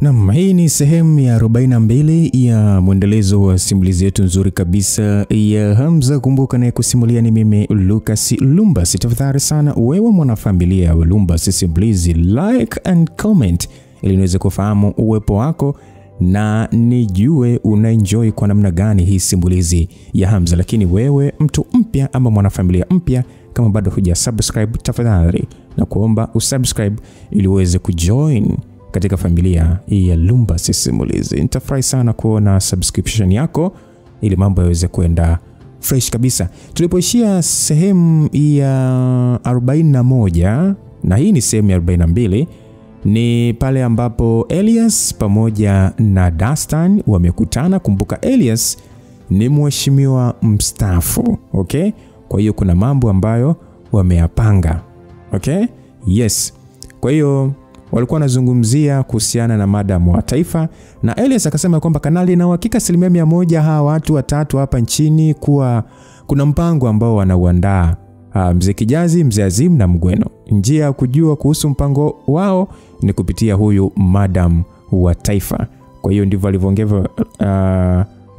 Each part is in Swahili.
Naam, hii ni sehemu ya 42 ya mwendelezo wa simulizi yetu nzuri kabisa ya Hamza. Kumbuka na kusimulia ni mimi Lucas Lumbas. Tafadhali sana wewe mwanafamilia wa Lumbas Simulizi, like and comment ili niweze kufahamu uwepo wako na nijue unaenjoy kwa namna gani hii simulizi ya Hamza. Lakini wewe mtu mpya ama mwanafamilia mpya, kama bado hujasubscribe, tafadhali na kuomba usubscribe ili uweze kujoin katika familia ya Lumbas Simulizi. Nitafurahi sana kuona subscription yako ili mambo yaweze kwenda fresh kabisa. Tulipoishia sehemu ya 41 na hii ni sehemu ya 42, ni pale ambapo Elias pamoja na Dastan wamekutana. Kumbuka Elias ni mheshimiwa mstaafu, okay? Kwa hiyo kuna mambo ambayo wameyapanga, okay? Yes. Kwa hiyo walikuwa wanazungumzia kuhusiana na madam wa taifa, na Elias akasema kwamba kanali na uhakika 100% hawa watu watatu hapa nchini kuwa kuna mpango ambao wanauandaa. Mzee Kijazi, Mzee Azim na Mgweno. Njia ya kujua kuhusu mpango wao ni kupitia huyu madam wa taifa. Kwa hiyo ndivyo alivyoongea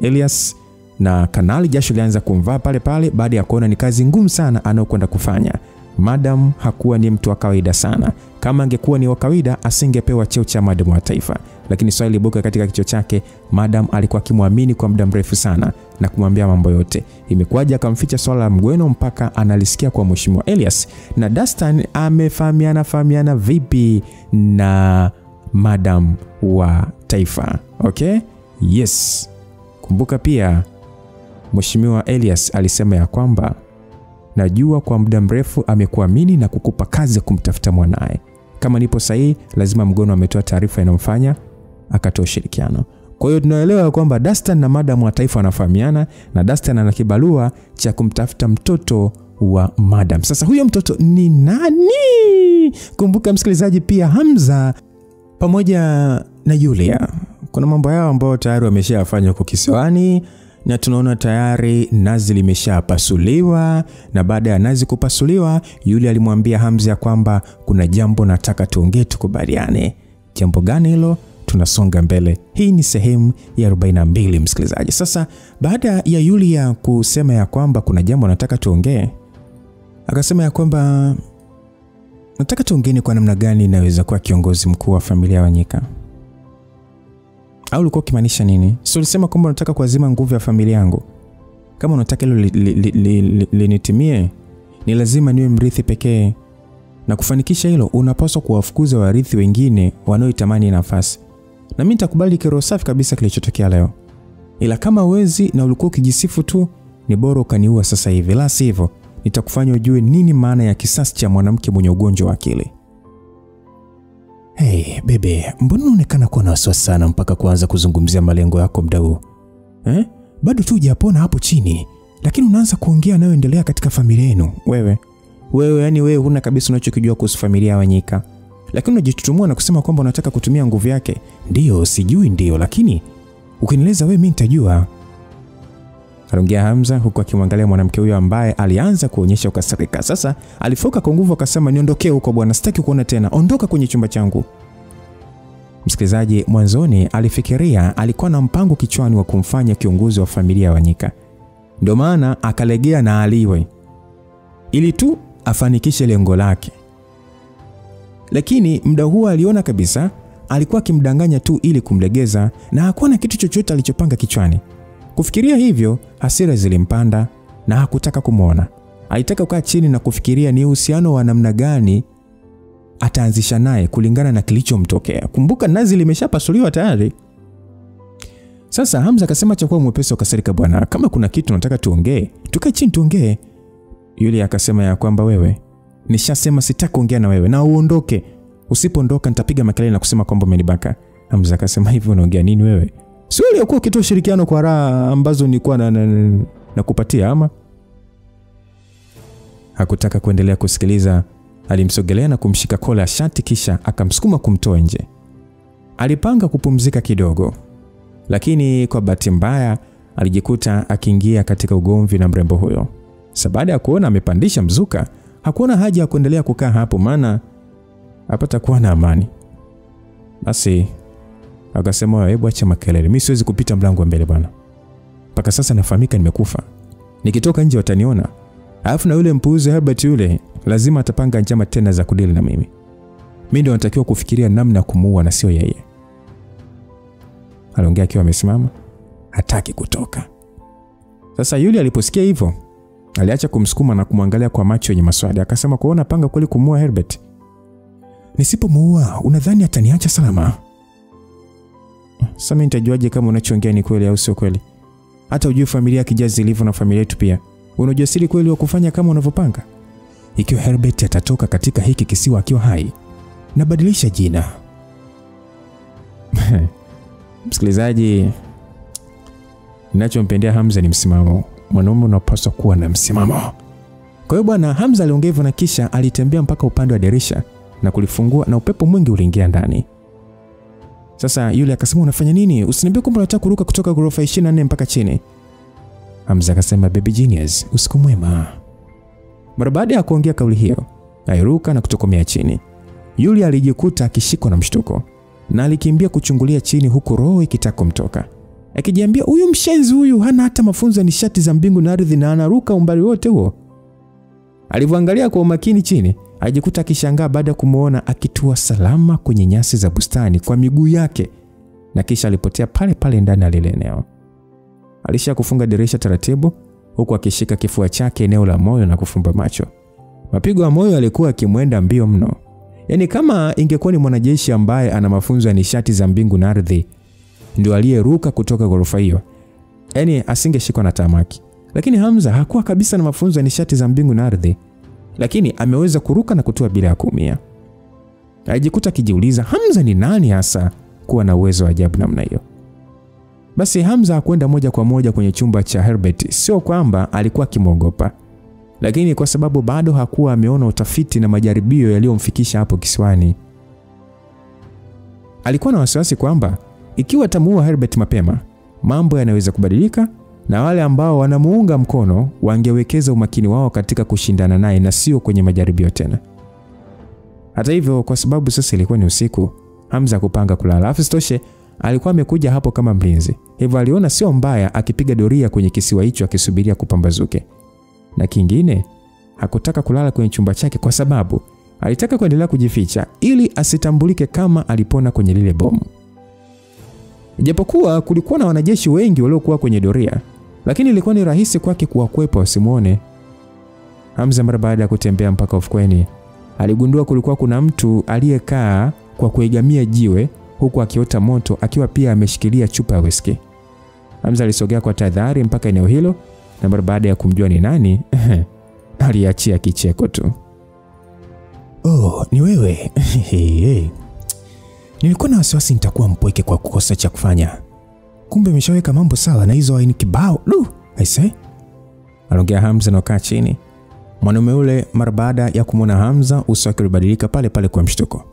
Elias, na kanali jasho lianza kumvaa pale pale baada ya kuona ni kazi ngumu sana anayokwenda kufanya. Madam hakuwa ni mtu wa kawaida sana. Kama angekuwa ni wa kawaida asingepewa cheo cha madam wa taifa. Lakini swali libuka katika kichwa chake. Madam alikuwa akimwamini kwa muda mrefu sana na kumwambia mambo yote. Imekuwaje akamficha swala la Mgweno mpaka analisikia kwa mheshimiwa Elias? Na Dastan amefahamiana vipi na madam wa taifa? Okay? Yes. Kumbuka pia mheshimiwa Elias alisema ya kwamba najua kwa muda mrefu amekuamini na kukupa kazi ya kumtafuta mwanae. Kama nipo sahihi, lazima Mgweno ametoa taarifa inayomfanya akatoa ushirikiano. Kwa hiyo tunaelewa kwamba Dastan na madam wa taifa wanafahamiana, na Dastan ana kibarua cha kumtafuta mtoto wa madam. Sasa huyo mtoto ni nani? Kumbuka msikilizaji, pia Hamza pamoja na Julia kuna mambo yao ambayo tayari wameshafanya huko kisiwani, na tunaona tayari nazi limeshapasuliwa. Na baada ya nazi kupasuliwa, Julia alimwambia Hamza kwamba kuna jambo nataka tuongee, tukubaliane. Jambo gani hilo? Tunasonga mbele. Hii ni sehemu ya 42 msikilizaji. Sasa baada ya Julia kusema ya kwamba kuna jambo nataka tuongee, akasema ya kwamba nataka tuongee kwa namna gani inaweza kuwa kiongozi mkuu wa familia Wanyika. Au ulikuwa ukimaanisha nini? Sio ulisema kwamba unataka kuazima nguvu ya familia yangu. Kama unataka hilo linitimie, ni lazima niwe mrithi pekee. Na kufanikisha hilo, unapaswa kuwafukuza warithi wengine wanaoitamani nafasi. Na mimi nitakubali kiroho safi kabisa kilichotokea leo. Ila kama uwezi na ulikuwa ukijisifu tu, ni bora ukaniua sasa hivi. La sivyo, nitakufanya ujue nini maana ya kisasi cha mwanamke mwenye ugonjwa wa akili. Hey, bebe, mbona unaonekana kuwa na wasiwasi sana mpaka kuanza kuzungumzia malengo yako muda huu? Bado tu hujapona hapo chini, lakini unaanza kuongea nayoendelea katika familia yenu. Yani wewe huna kabisa unachokijua kuhusu familia ya Wanyika. Lakini unajitutumua na kusema kwamba unataka kutumia nguvu yake. Ndio, sijui ndio, lakini ukinieleza wewe mimi nitajua. Aliongea Hamza huku akimwangalia mwanamke huyo ambaye alianza kuonyesha ukasirika. Sasa alifoka kwa nguvu akasema, niondokee huko bwana, sitaki kuona tena. Ondoka kwenye chumba changu. Msikilizaji, mwanzoni alifikiria alikuwa na mpango kichwani wa kumfanya kiongozi wa familia ya Wanyika. Ndio maana akalegea na aliwe ili tu afanikishe lengo lake. Lakini muda huo aliona kabisa alikuwa akimdanganya tu ili kumlegeza, na hakuwa na kitu chochote alichopanga kichwani. Kufikiria hivyo, hasira zilimpanda na hakutaka kumuona. Alitaka kukaa chini na kufikiria ni uhusiano wa namna gani ataanzisha naye kulingana na kilichomtokea. Kumbuka nazi limeshapasuliwa tayari. Sasa Hamza akasema chakuwa mwepesi ukasirika, bwana, kama kuna kitu nataka tuongee, tukae chini tuongee. Yule akasema ya kwamba wewe, nishasema sitaki kuongea na wewe na uondoke. Usipoondoka nitapiga makelele na kusema kwamba umenibaka. Hamza akasema, hivi unaongea nini wewe? Sio uliokuwa ukitoa ushirikiano kwa raha ambazo nilikuwa na kupatia ama? Hakutaka kuendelea kusikiliza. Alimsogelea na kumshika kola ya shati kisha akamsukuma kumtoa nje. Alipanga kupumzika kidogo, lakini kwa bahati mbaya alijikuta akiingia katika ugomvi na mrembo huyo. Sasa baada ya kuona amepandisha mzuka, hakuona haja ya kuendelea kukaa hapo, maana hapata kuwa na amani. Basi Akasema hebu acha makelele. Mimi siwezi kupita mlango wa mbele bwana. Mpaka sasa nafahamika nimekufa. Nikitoka nje wataniona. Alafu na yule mpuuzi Herbert yule lazima atapanga njama tena za kudili na mimi. Mimi ndio natakiwa kufikiria namna ya kumuua na sio yeye. Aliongea akiwa amesimama, hataki kutoka. Sasa yule aliposikia hivyo, aliacha kumsukuma na kumwangalia kwa macho yenye maswali. Akasema kuona panga kweli kumuua Herbert. Nisipomuua, unadhani ataniacha salama? Sasa mimi nitajuaje kama unachoongea ni kweli au sio kweli? Hata ujue familia Kijazi ilivyo na familia yetu pia. Unajua siri kweli wa kufanya kama unavyopanga? Ikiwa Herbert atatoka katika hiki kisiwa akiwa hai, nabadilisha jina. Msikilizaji, ninachompendea Hamza ni msimamo. Mwanaume unapaswa kuwa na msimamo. Kwa hiyo bwana Hamza aliongea hivyo na kisha alitembea mpaka upande wa dirisha na kulifungua na upepo mwingi uliingia ndani. Sasa yule akasema unafanya nini? Usiniambie kwamba unataka kuruka kutoka ghorofa 24 mpaka chini. Hamza akasema baby genius, usiku mwema. Mara baada ya kuongea kauli hiyo, aliruka na kutokomea chini. Yule alijikuta akishikwa na mshtuko na alikimbia kuchungulia chini huku roho ikitaka kumtoka. Akijiambia huyu mshenzi huyu hana hata mafunzo ya nishati za mbingu na ardhi na anaruka umbali wote huo. Alivyoangalia kwa umakini chini, alijikuta akishangaa baada ya kumuona akitua salama kwenye nyasi za bustani kwa miguu yake na kisha alipotea pale pale ndani ya lile eneo. Alisha kufunga dirisha taratibu huku akishika kifua chake eneo la moyo na kufumba macho. Mapigo ya moyo yalikuwa yakimwenda mbio mno. Yaani kama ingekuwa ni mwanajeshi ambaye ana mafunzo ya nishati za mbingu na ardhi ndio aliyeruka kutoka ghorofa hiyo, yaani asingeshikwa na tamaki. Lakini Hamza hakuwa kabisa na mafunzo ya nishati za mbingu na ardhi, lakini ameweza kuruka na kutua bila kuumia. Alijikuta akijiuliza Hamza ni nani hasa kuwa na uwezo wa ajabu namna hiyo. Basi Hamza hakwenda moja kwa moja kwenye chumba cha Herbert, sio kwamba alikuwa akimwogopa, lakini kwa sababu bado hakuwa ameona utafiti na majaribio yaliyomfikisha hapo kisiwani. Alikuwa na wasiwasi kwamba ikiwa atamuua Herbert mapema, mambo yanaweza kubadilika na wale ambao wanamuunga mkono wangewekeza umakini wao katika kushindana naye na sio kwenye majaribio tena. Hata hivyo, kwa sababu sasa ilikuwa ni usiku, Hamza kupanga kulala. Afistoshe alikuwa amekuja hapo kama mlinzi. Hivyo aliona sio mbaya akipiga doria kwenye kisiwa hicho akisubiria kupambazuke. Na kingine, hakutaka kulala kwenye chumba chake kwa sababu alitaka kuendelea kujificha ili asitambulike kama alipona kwenye lile bomu. Ijapokuwa kulikuwa na wanajeshi wengi waliokuwa kwenye doria, lakini ilikuwa ni rahisi kwake kuwakwepa wasimuone. Hamza mara baada ya kutembea mpaka ufukweni, aligundua kulikuwa kuna mtu aliyekaa kwa kuegamia jiwe huku akiota moto akiwa pia ameshikilia chupa ya whisky. Hamza alisogea kwa tahadhari mpaka eneo hilo na mara baada ya kumjua ni nani, aliachia kicheko tu. Oh, ni wewe. Nilikuwa na wasiwasi nitakuwa mpweke kwa kukosa cha kufanya. Kumbe umeshaweka mambo sawa na hizo aini kibao. I say. Aliongea Hamza na kaa chini. Mwanaume yule mara baada ya kumwona Hamza uso wake ulibadilika pale pale kwa mshtuko.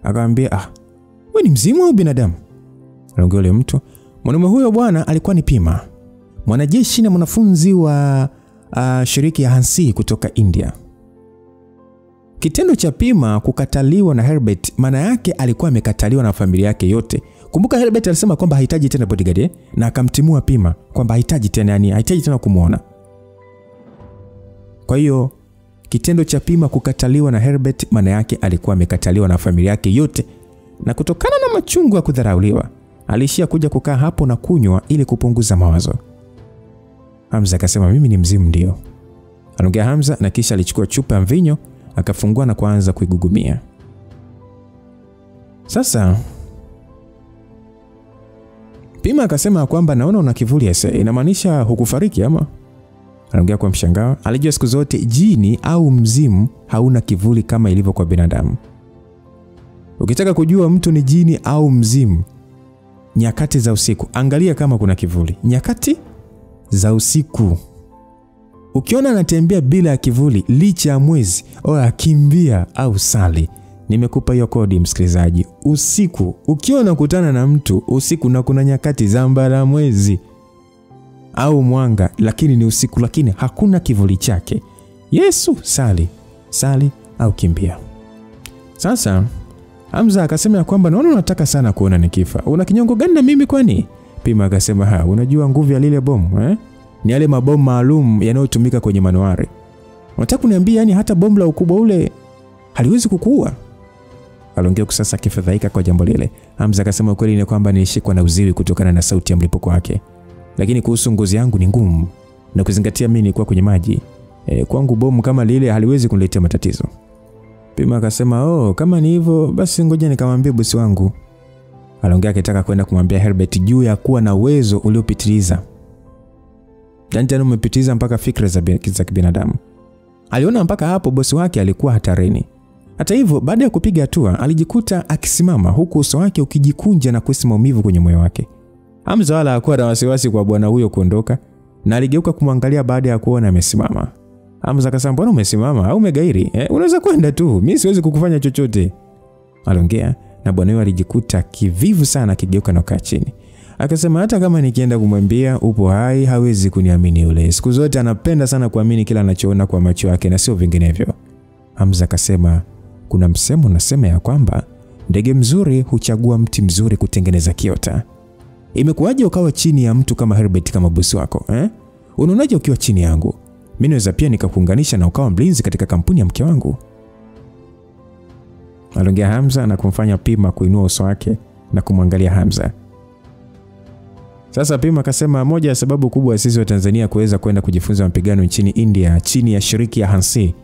Akamwambia, wewe ni mzimu au binadamu? Aliongea yule mtu. Mwanaume huyo bwana alikuwa ni Pima, mwanajeshi na mwanafunzi wa shirika ya Hansi kutoka India. Kitendo cha Pima kukataliwa na Herbert maana yake alikuwa amekataliwa na familia yake yote. Kumbuka Herbert alisema kwamba hahitaji tena bodyguard na akamtimua Pima kwamba hahitaji tena, yani hahitaji tena kumuona. Kwa hiyo kitendo cha Pima kukataliwa na Herbert maana yake alikuwa amekataliwa na familia yake yote, na kutokana na machungu ya kudharauliwa alishia kuja kukaa hapo na kunywa ili kupunguza mawazo. Hamza akasema mimi ni mzimu ndio. Aliongea Hamza na kisha alichukua chupa ya mvinyo akafungua na kuanza kuigugumia. Sasa Pima akasema kwamba naona una kivuli ese, inamaanisha hukufariki ama? Aliongea kwa mshangao. Alijua siku zote jini au mzimu hauna kivuli kama ilivyo kwa binadamu. Ukitaka kujua mtu ni jini au mzimu, nyakati za usiku angalia kama kuna kivuli. Nyakati za usiku ukiona anatembea bila ya kivuli licha ya mwezi, akimbia au sali. Nimekupa hiyo kodi msikilizaji. Usiku ukiona unakutana na mtu usiku na kuna nyakati za mbara mwezi au mwanga lakini ni usiku lakini hakuna kivuli chake, Yesu sali au kimbia. Sasa Hamza akasema kwamba naona unataka sana kuona nikifa. Una kinyongo gani na mimi kwani? Pima akasema unajua nguvu ya lile bomu ni yale mabomu maalum yanayotumika kwenye manuari. Unataka kuniambia yani hata bomu la ukubwa ule haliwezi kukuua? Aliongea sasa akifadhaika kwa jambo lile. Hamza akasema kweli ni kwamba nilishikwa na uziwi kutokana na sauti ya mlipuko wake. Lakini kuhusu ngozi yangu ni ngumu na kuzingatia mimi nilikuwa kwenye maji. Kwangu bomu kama lile haliwezi kuniletea matatizo. Pima akasema kama ni hivyo basi ngoja nikamwambie bosi wangu. Aliongea akitaka kwenda kumwambia Herbert juu ya kuwa na uwezo uliopitiliza. Dantan umepitiliza mpaka fikra za kibinadamu. Aliona mpaka hapo bosi wake alikuwa hatarini. Hata hivyo baada ya kupiga hatua alijikuta akisimama huku uso wake ukijikunja na kuhisi maumivu kwenye moyo wake. Hamza wala hakuwa na wasiwasi kwa bwana huyo kuondoka na aligeuka kumwangalia baada ya kuona amesimama. Hamza akasema mbona umesimama au umegairi? Unaweza kwenda tu, mimi siwezi kukufanya chochote. Aliongea na bwana huyo alijikuta kivivu sana akigeuka na kukaa chini. Akasema hata kama nikienda kumwambia upo hai hawezi kuniamini yule. Siku zote anapenda sana kuamini kila anachoona kwa macho yake na sio vinginevyo. Hamza akasema kuna msemo unasema ya kwamba ndege mzuri huchagua mti mzuri kutengeneza kiota. Imekuwaje ukawa chini ya mtu kama Herbert kama bosi wako? Unaonaje ukiwa chini yangu? Mimi naweza pia nikakuunganisha na ukawa mlinzi katika kampuni ya mke wangu. Aliongea Hamza na kumfanya Pima kuinua uso wake na kumwangalia Hamza. Sasa Pima akasema moja ya sababu kubwa sisi wa Tanzania kuweza kwenda kujifunza mapigano nchini India chini ya shirika ya Hansi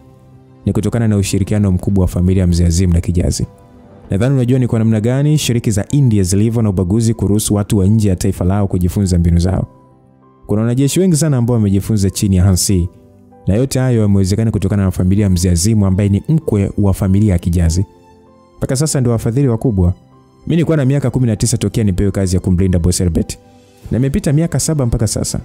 ni kutokana na ushirikiano mkubwa wa familia Mzee Azim na Kijazi. Nadhani unajua ni kwa namna gani shirika za India zilivyo na ubaguzi kuruhusu watu wa nje ya taifa lao kujifunza mbinu zao. Kuna wanajeshi wengi sana ambao wamejifunza chini ya Hansi. Na yote hayo yamewezekana kutokana na familia Mzee Azim ambaye ni mkwe wa familia ya Kijazi. Mpaka sasa ndio wafadhili wakubwa. Mimi nilikuwa na miaka 19 tokea nipewe kazi ya kumlinda boss Herbert. Na imepita miaka 7 mpaka sasa.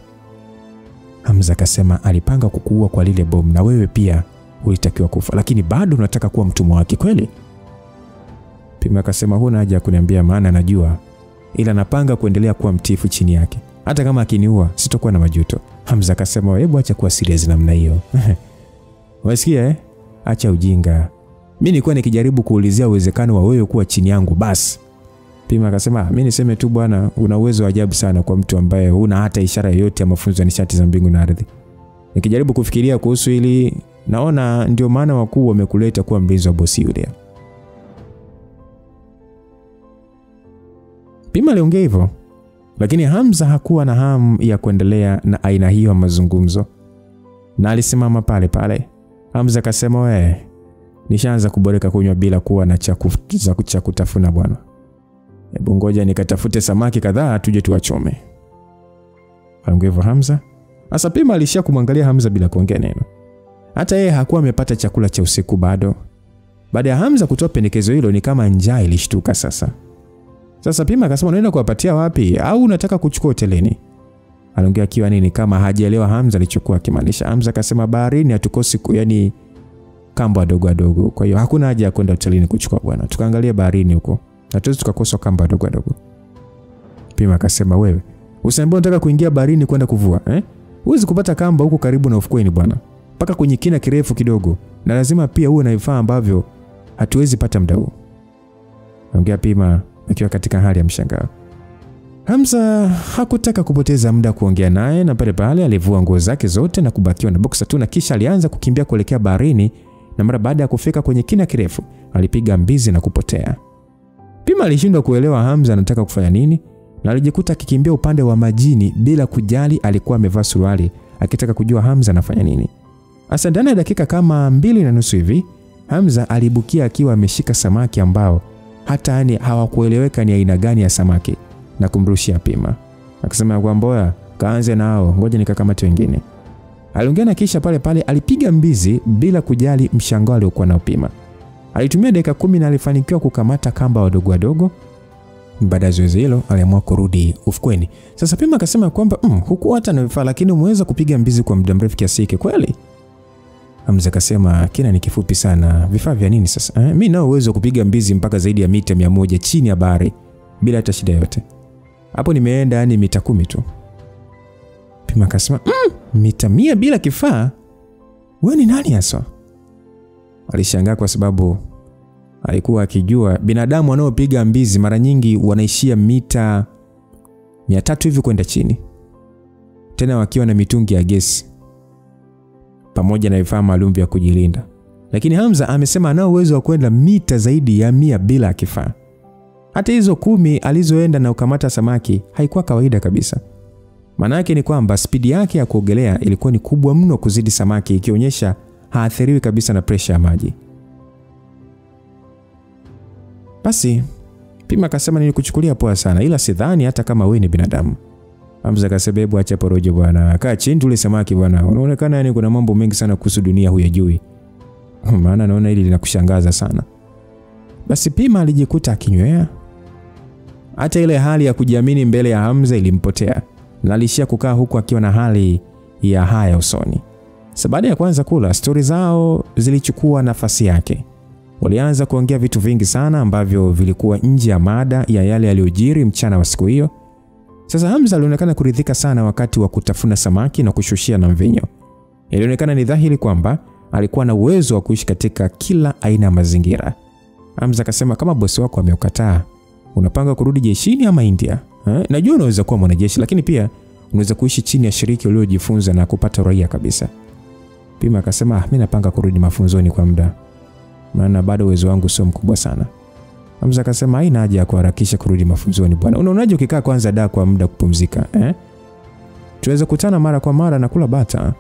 Hamza akasema alipanga kukuua kwa lile bomu na wewe pia ulitakiwa kufa, lakini bado unataka kuwa mtumwa wake kweli? Pima akasema huna haja kuniambia maana najua, ila napanga kuendelea kuwa mtiifu chini yake. Hata kama akiniua sitakuwa na majuto. Hamza akasema hebu acha kuwa serious namna hiyo. Wasikia acha ujinga. Mimi nilikuwa nikijaribu kuulizia uwezekano wa wewe kuwa chini yangu basi. Pima akasema mimi niseme tu bwana una uwezo wa ajabu sana kwa mtu ambaye huna hata ishara yoyote ya mafunzo ya nishati za mbingu na ardhi. Nikijaribu kufikiria kuhusu hili naona ndio maana wakuu wamekuleta kuwa mlinzi wa bosi yule. Pima aliongea hivyo, lakini Hamza hakuwa na hamu ya kuendelea na aina hiyo ya mazungumzo. Na alisimama pale pale. Hamza akasema nishaanza kuboreka kunywa bila kuwa na cha kutafuna bwana. Hebu ngoja nikatafute samaki kadhaa tuje tuwachome. Aliongea hivyo Hamza. Asa Pima alishia kumwangalia Hamza bila kuongea neno. Hata yeye hakuwa amepata chakula cha usiku bado. Baada ya Hamza kutoa pendekezo hilo ni kama njaa ilishtuka sasa. Sasa Pima akasema unaenda kuwapatia wapi au unataka kuchukua hotelini? Aliongea akiwa nini kama hajaelewa Hamza alichokuwa akimaanisha. Hamza akasema baharini hatukosi yani kamba wadogo. Kwa hiyo hakuna haja ya kwenda hotelini kuchukua bwana. Tukaangalia baharini huko. Hatuwezi tukakosa kamba wadogo. Pima akasema wewe usiniambie unataka kuingia baharini kwenda kuvua Huwezi kupata kamba huko karibu na ufukweni bwana. Paka kwenye kina kirefu kidogo. Na lazima pia uwe na vifaa ambavyo hatuwezi pata muda huu. Ongea Pima akiwa katika hali ya mshangao. Hamza hakutaka kupoteza muda kuongea naye na pale pale alivua nguo zake zote na kubakiwa na boxer tu na kisha alianza kukimbia kuelekea baharini na mara baada ya kufika kwenye kina kirefu alipiga mbizi na kupotea. Pima alishindwa kuelewa Hamza anataka kufanya nini na alijikuta akikimbia upande wa majini bila kujali alikuwa amevaa suruali akitaka kujua Hamza anafanya nini. Hasa ndani ya dakika kama 2.5 hivi Hamza alibukia akiwa ameshika samaki ambao hata hawakueleweka ni aina gani ya samaki na kumrushia Pima. Akasema kwa mboya kaanze nao ngoja nikakamate wengine. Aliongea na kisha pale pale alipiga mbizi bila kujali mshangao aliokuwa nao Pima. Alitumia dakika 10 na alifanikiwa kukamata kamba wadogo. Baada ya zoezi hilo aliamua kurudi ufukweni. Sasa Pima akasema kwamba huku hata na vifaa lakini umeweza kupiga mbizi kwa muda mrefu kiasi hiki kweli? Hamza akasema kina ni kifupi sana. Vifaa vya nini sasa? Mimi nao uwezo kupiga mbizi mpaka zaidi ya mita 100 chini ya bahari bila hata shida yote. Hapo nimeenda yani mita 10 tu. Pima akasema mita 100 bila kifaa? Wewe ni nani hasa? Alishangaa kwa sababu alikuwa akijua binadamu wanaopiga mbizi mara nyingi wanaishia mita 300 hivi kwenda chini, tena wakiwa na mitungi ya gesi pamoja na vifaa maalum vya kujilinda. Lakini Hamza amesema anao uwezo wa kwenda mita zaidi ya 100 bila kifaa. Hata hizo 10 alizoenda na kukamata samaki haikuwa kawaida kabisa. Maana yake ni kwamba spidi yake ya kuogelea ilikuwa ni kubwa mno kuzidi samaki, ikionyesha haathiriwi kabisa na pressure ya maji. Basi Pima akasema nilikuchukulia poa sana, ila sidhani hata kama wewe ni binadamu. Hamza akasema hebu acha porojo bwana, kaa chini tule samaki bwana. Unaonekana yani kuna mambo mengi sana kuhusu dunia huyajui. Maana naona hili linakushangaza sana. Basi Pima alijikuta akinywea. Hata ile hali ya kujiamini mbele ya Hamza ilimpotea, na alishia kukaa huku akiwa na hali ya haya usoni. Baada ya kwanza kula, stori zao zilichukua nafasi yake. Walianza kuongea vitu vingi sana ambavyo vilikuwa nje ya mada ya yale yaliyojiri mchana wa siku hiyo. Sasa Hamza alionekana kuridhika sana wakati wa kutafuna samaki na kushushia na mvinyo. Ilionekana ni dhahiri kwamba alikuwa na uwezo wa kuishi katika kila aina ya mazingira. Hamza akasema kama bosi wako ameukataa, unapanga kurudi jeshini ama India? Najua unaweza kuwa mwanajeshi, lakini pia unaweza kuishi chini ya shiriki uliojifunza na kupata uraia kabisa. Pima akasema mimi napanga kurudi mafunzoni kwa muda, maana bado uwezo wangu sio mkubwa sana. Hamza akasema haina haja ya kuharakisha kurudi mafunzoni bwana. Unaonaje ukikaa kwanza da kwa muda kupumzika? Tuweza kukutana mara kwa mara na kula bata.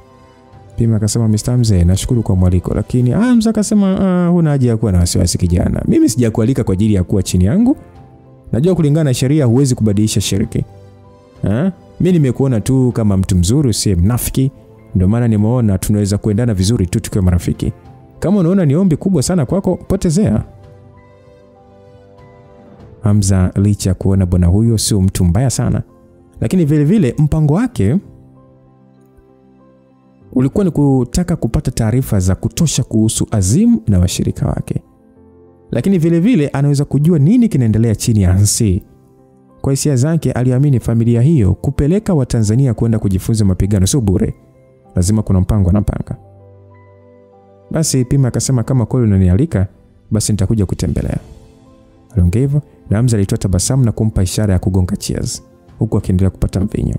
Pima akasema Mr. Mzee, nashukuru kwa mwaliko, lakini Hamza akasema huna haja ya kuwa na wasiwasi kijana. Mimi sijakualika kwa ajili ya kuwa chini yangu. Najua kulingana na sheria huwezi kubadilisha shiriki. Mimi nimekuona tu kama mtu mzuri, si mnafiki. Ndio maana nimeona tunaweza kuendana vizuri tu tukiwa marafiki. Kama unaona ni ombi kubwa sana kwako, potezea. Hamza licha kuona bwana huyo sio mtu mbaya sana, lakini vile vile mpango wake ulikuwa ni kutaka kupata taarifa za kutosha kuhusu Azim na washirika wake. Lakini vile vile anaweza kujua nini kinaendelea chini ya Hansi. Kwa hisia zake aliamini familia hiyo kupeleka Watanzania kwenda kujifunza mapigano sio bure. Lazima kuna mpango anapanga. Basi Pima akasema kama kweli unanialika, basi nitakuja kutembelea. Aliongea hivyo na Hamza alitoa tabasamu na kumpa ishara ya kugonga cheers, huku akiendelea kupata mvinyo.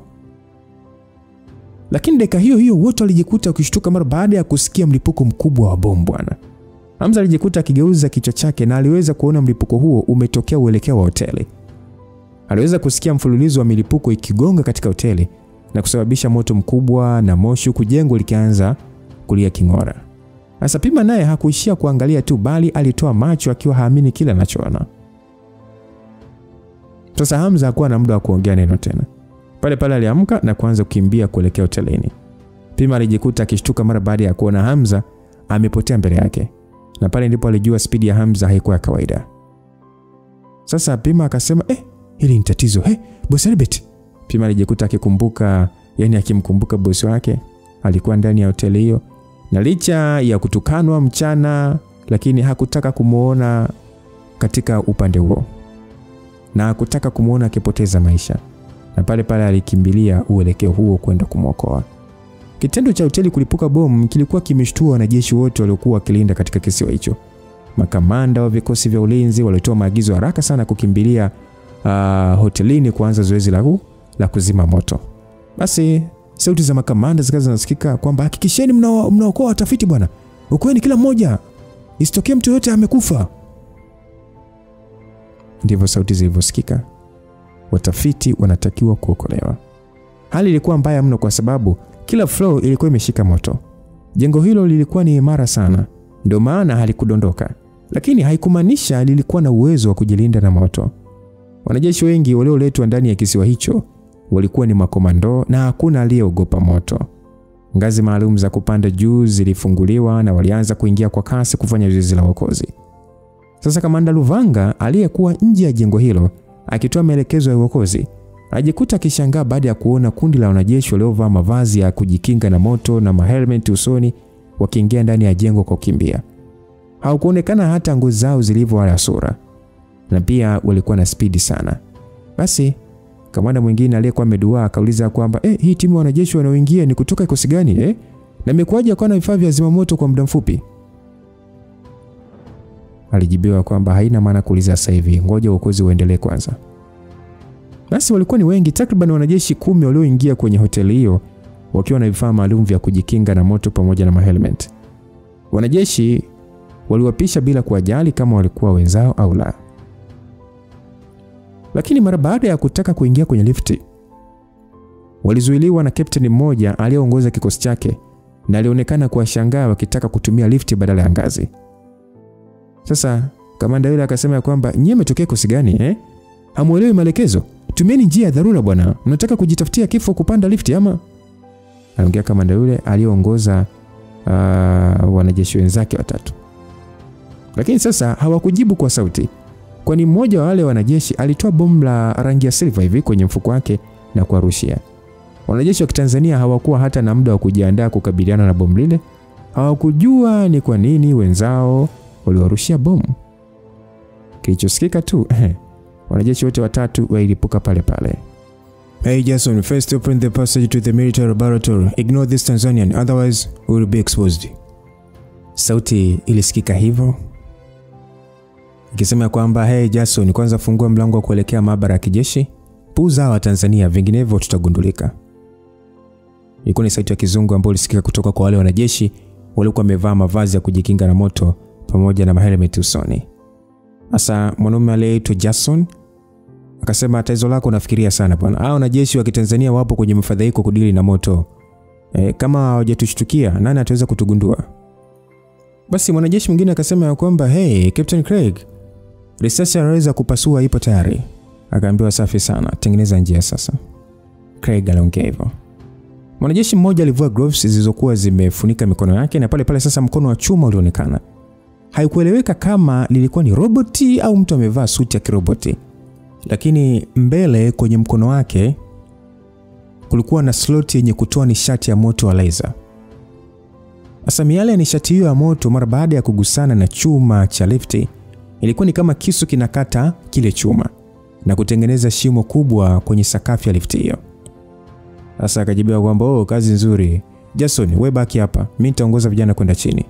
Lakini dakika hiyo hiyo wote walijikuta wakishtuka mara baada ya kusikia mlipuko mkubwa wa bomu bwana. Hamza alijikuta akigeuza kichwa chake na aliweza kuona mlipuko huo umetokea uelekeo wa hoteli. Aliweza kusikia mfululizo wa milipuko ikigonga katika hoteli na kusababisha moto mkubwa na moshi kujengo likianza kulia king'ora. Sasa Pima naye hakuishia kuangalia tu, bali alitoa macho akiwa haamini kila anachoona. Sasa Hamza hakuwa na muda wa kuongea neno tena. Pale pale aliamka na kuanza kukimbia kuelekea hotelini. Pima alijikuta akishtuka mara baada ya kuona Hamza amepotea mbele yake. Na pale ndipo alijua spidi ya Hamza haikuwa ya kawaida. Sasa Pima akasema, hili ni tatizo. Boss Albert. Pima alijikuta akikumbuka, akimkumbuka bosi wake alikuwa ndani ya hoteli hiyo. Na licha ya kutukanwa mchana, lakini hakutaka kumuona katika upande huo. Na hakutaka kumuona akipoteza maisha. Na pale pale alikimbilia uelekeo huo kwenda kumwokoa. Kitendo cha hoteli kulipuka bomu kilikuwa kimeshtua wanajeshi wote waliokuwa wakilinda katika kisiwa hicho. Makamanda wa vikosi vya ulinzi walitoa maagizo haraka sana kukimbilia hotelini kuanza zoezi la kuzima moto. Basi sauti za makamanda zikaanza zinasikika kwamba hakikisheni mnaokoa watafiti bwana. Okoeni kila mmoja. Isitokee mtu yote amekufa. Ndivyo sauti zilivyosikika. Watafiti wanatakiwa kuokolewa. Hali ilikuwa mbaya mno kwa sababu kila floor ilikuwa imeshika moto. Jengo hilo lilikuwa ni imara sana, ndio maana halikudondoka, lakini haikumaanisha lilikuwa na uwezo wa kujilinda na moto. Wanajeshi wengi walioletwa ndani ya kisiwa hicho walikuwa ni makomando na hakuna aliyeogopa moto. Ngazi maalum za kupanda juu zilifunguliwa na walianza kuingia kwa kasi kufanya zoezi la uokozi. Sasa Kamanda Luvanga aliyekuwa nje ya jengo hilo akitoa maelekezo ya uokozi ajikuta akishangaa baada ya kuona kundi la wanajeshi waliovaa mavazi ya kujikinga na moto na mahelmet usoni wakiingia ndani ya jengo kwa kukimbia. Haukuonekana hata nguo zao zilivyo wala sura, na pia walikuwa na spidi sana. Basi kamanda mwingine aliyekuwa ameduaa akauliza kwamba hii timu ya wanajeshi wanaoingia ni kutoka kikosi gani na imekuwaje kwa na vifaa vya zimamoto kwa muda mfupi? Alijibiwa kwamba haina maana kuuliza sasa hivi, ngoja uokozi uendelee kwanza. Basi walikuwa ni wengi, takriban wanajeshi 10 walioingia kwenye hoteli hiyo wakiwa na vifaa maalum vya kujikinga na moto pamoja na mahelmet. Wanajeshi waliwapisha bila kuwajali kama walikuwa wenzao au la. Lakini mara baada ya kutaka kuingia kwenye lifti, walizuiliwa na kapteni mmoja aliyeongoza kikosi chake na alionekana kuwashangaa wakitaka kutumia lifti badala ya ngazi. Sasa kamanda yule akasema kwamba nyie mmetokea kosi gani Hamuelewi maelekezo? Tumieni njia ya dharura bwana. Mnataka kujitafutia kifo kupanda lifti ama? Aliongea kamanda yule aliyeongoza wanajeshi wenzake watatu. Lakini sasa hawakujibu kwa sauti, kwani mmoja wa wale wanajeshi alitoa bomu la rangi ya silver hivi kwenye mfuko wake na kuwarushia. Wanajeshi wa Kitanzania hawakuwa hata na muda wa kujiandaa kukabiliana na bomu lile. Hawakujua ni kwa nini wenzao waliwarushia bomu. Kilichosikika tu, wanajeshi wote watatu walilipuka pale pale. Hey Jason, first open the passage to the military laboratory. Ignore this Tanzanian, otherwise we will be exposed. Sauti ilisikika hivyo, ikisema kwamba hey Jason, kwanza fungua mlango wa kuelekea maabara ya kijeshi. Puuza wa Tanzania, vinginevyo tutagundulika. Ilikuwa ni sauti ya kizungu ambayo ilisikika kutoka kwa wale wanajeshi waliokuwa wamevaa mavazi ya kujikinga na moto pamoja na mahelmet usoni. Sasa mwanaume aliyeitwa Jason akasema, tatizo lako unafikiria sana bwana. Hao wanajeshi wa Kitanzania wapo kwenye mfadhaiko kudili na moto. Kama hawajatushtukia, nani ataweza kutugundua? Basi mwanajeshi mwingine akasema kwamba hey Captain Craig, risasi inaweza kupasua ipo tayari. Akaambiwa safi sana, tengeneza njia sasa. Craig aliongea hivyo. Mwanajeshi mmoja alivua gloves zilizokuwa zimefunika mikono yake, na pale sasa mkono wa chuma ulionekana. Haikueleweka kama lilikuwa ni roboti au mtu amevaa suti ya kiroboti. Lakini mbele kwenye mkono wake kulikuwa na slot yenye kutoa nishati ya moto wa laser. Sasa miale ya nishati hiyo ya moto mara baada ya kugusana na chuma cha lifti ilikuwa ni kama kisu kinakata kile chuma na kutengeneza shimo kubwa kwenye sakafu ya lifti hiyo. Sasa akajibiwa kwamba kazi nzuri Jason, wewe baki hapa, mimi nitaongoza vijana kwenda chini.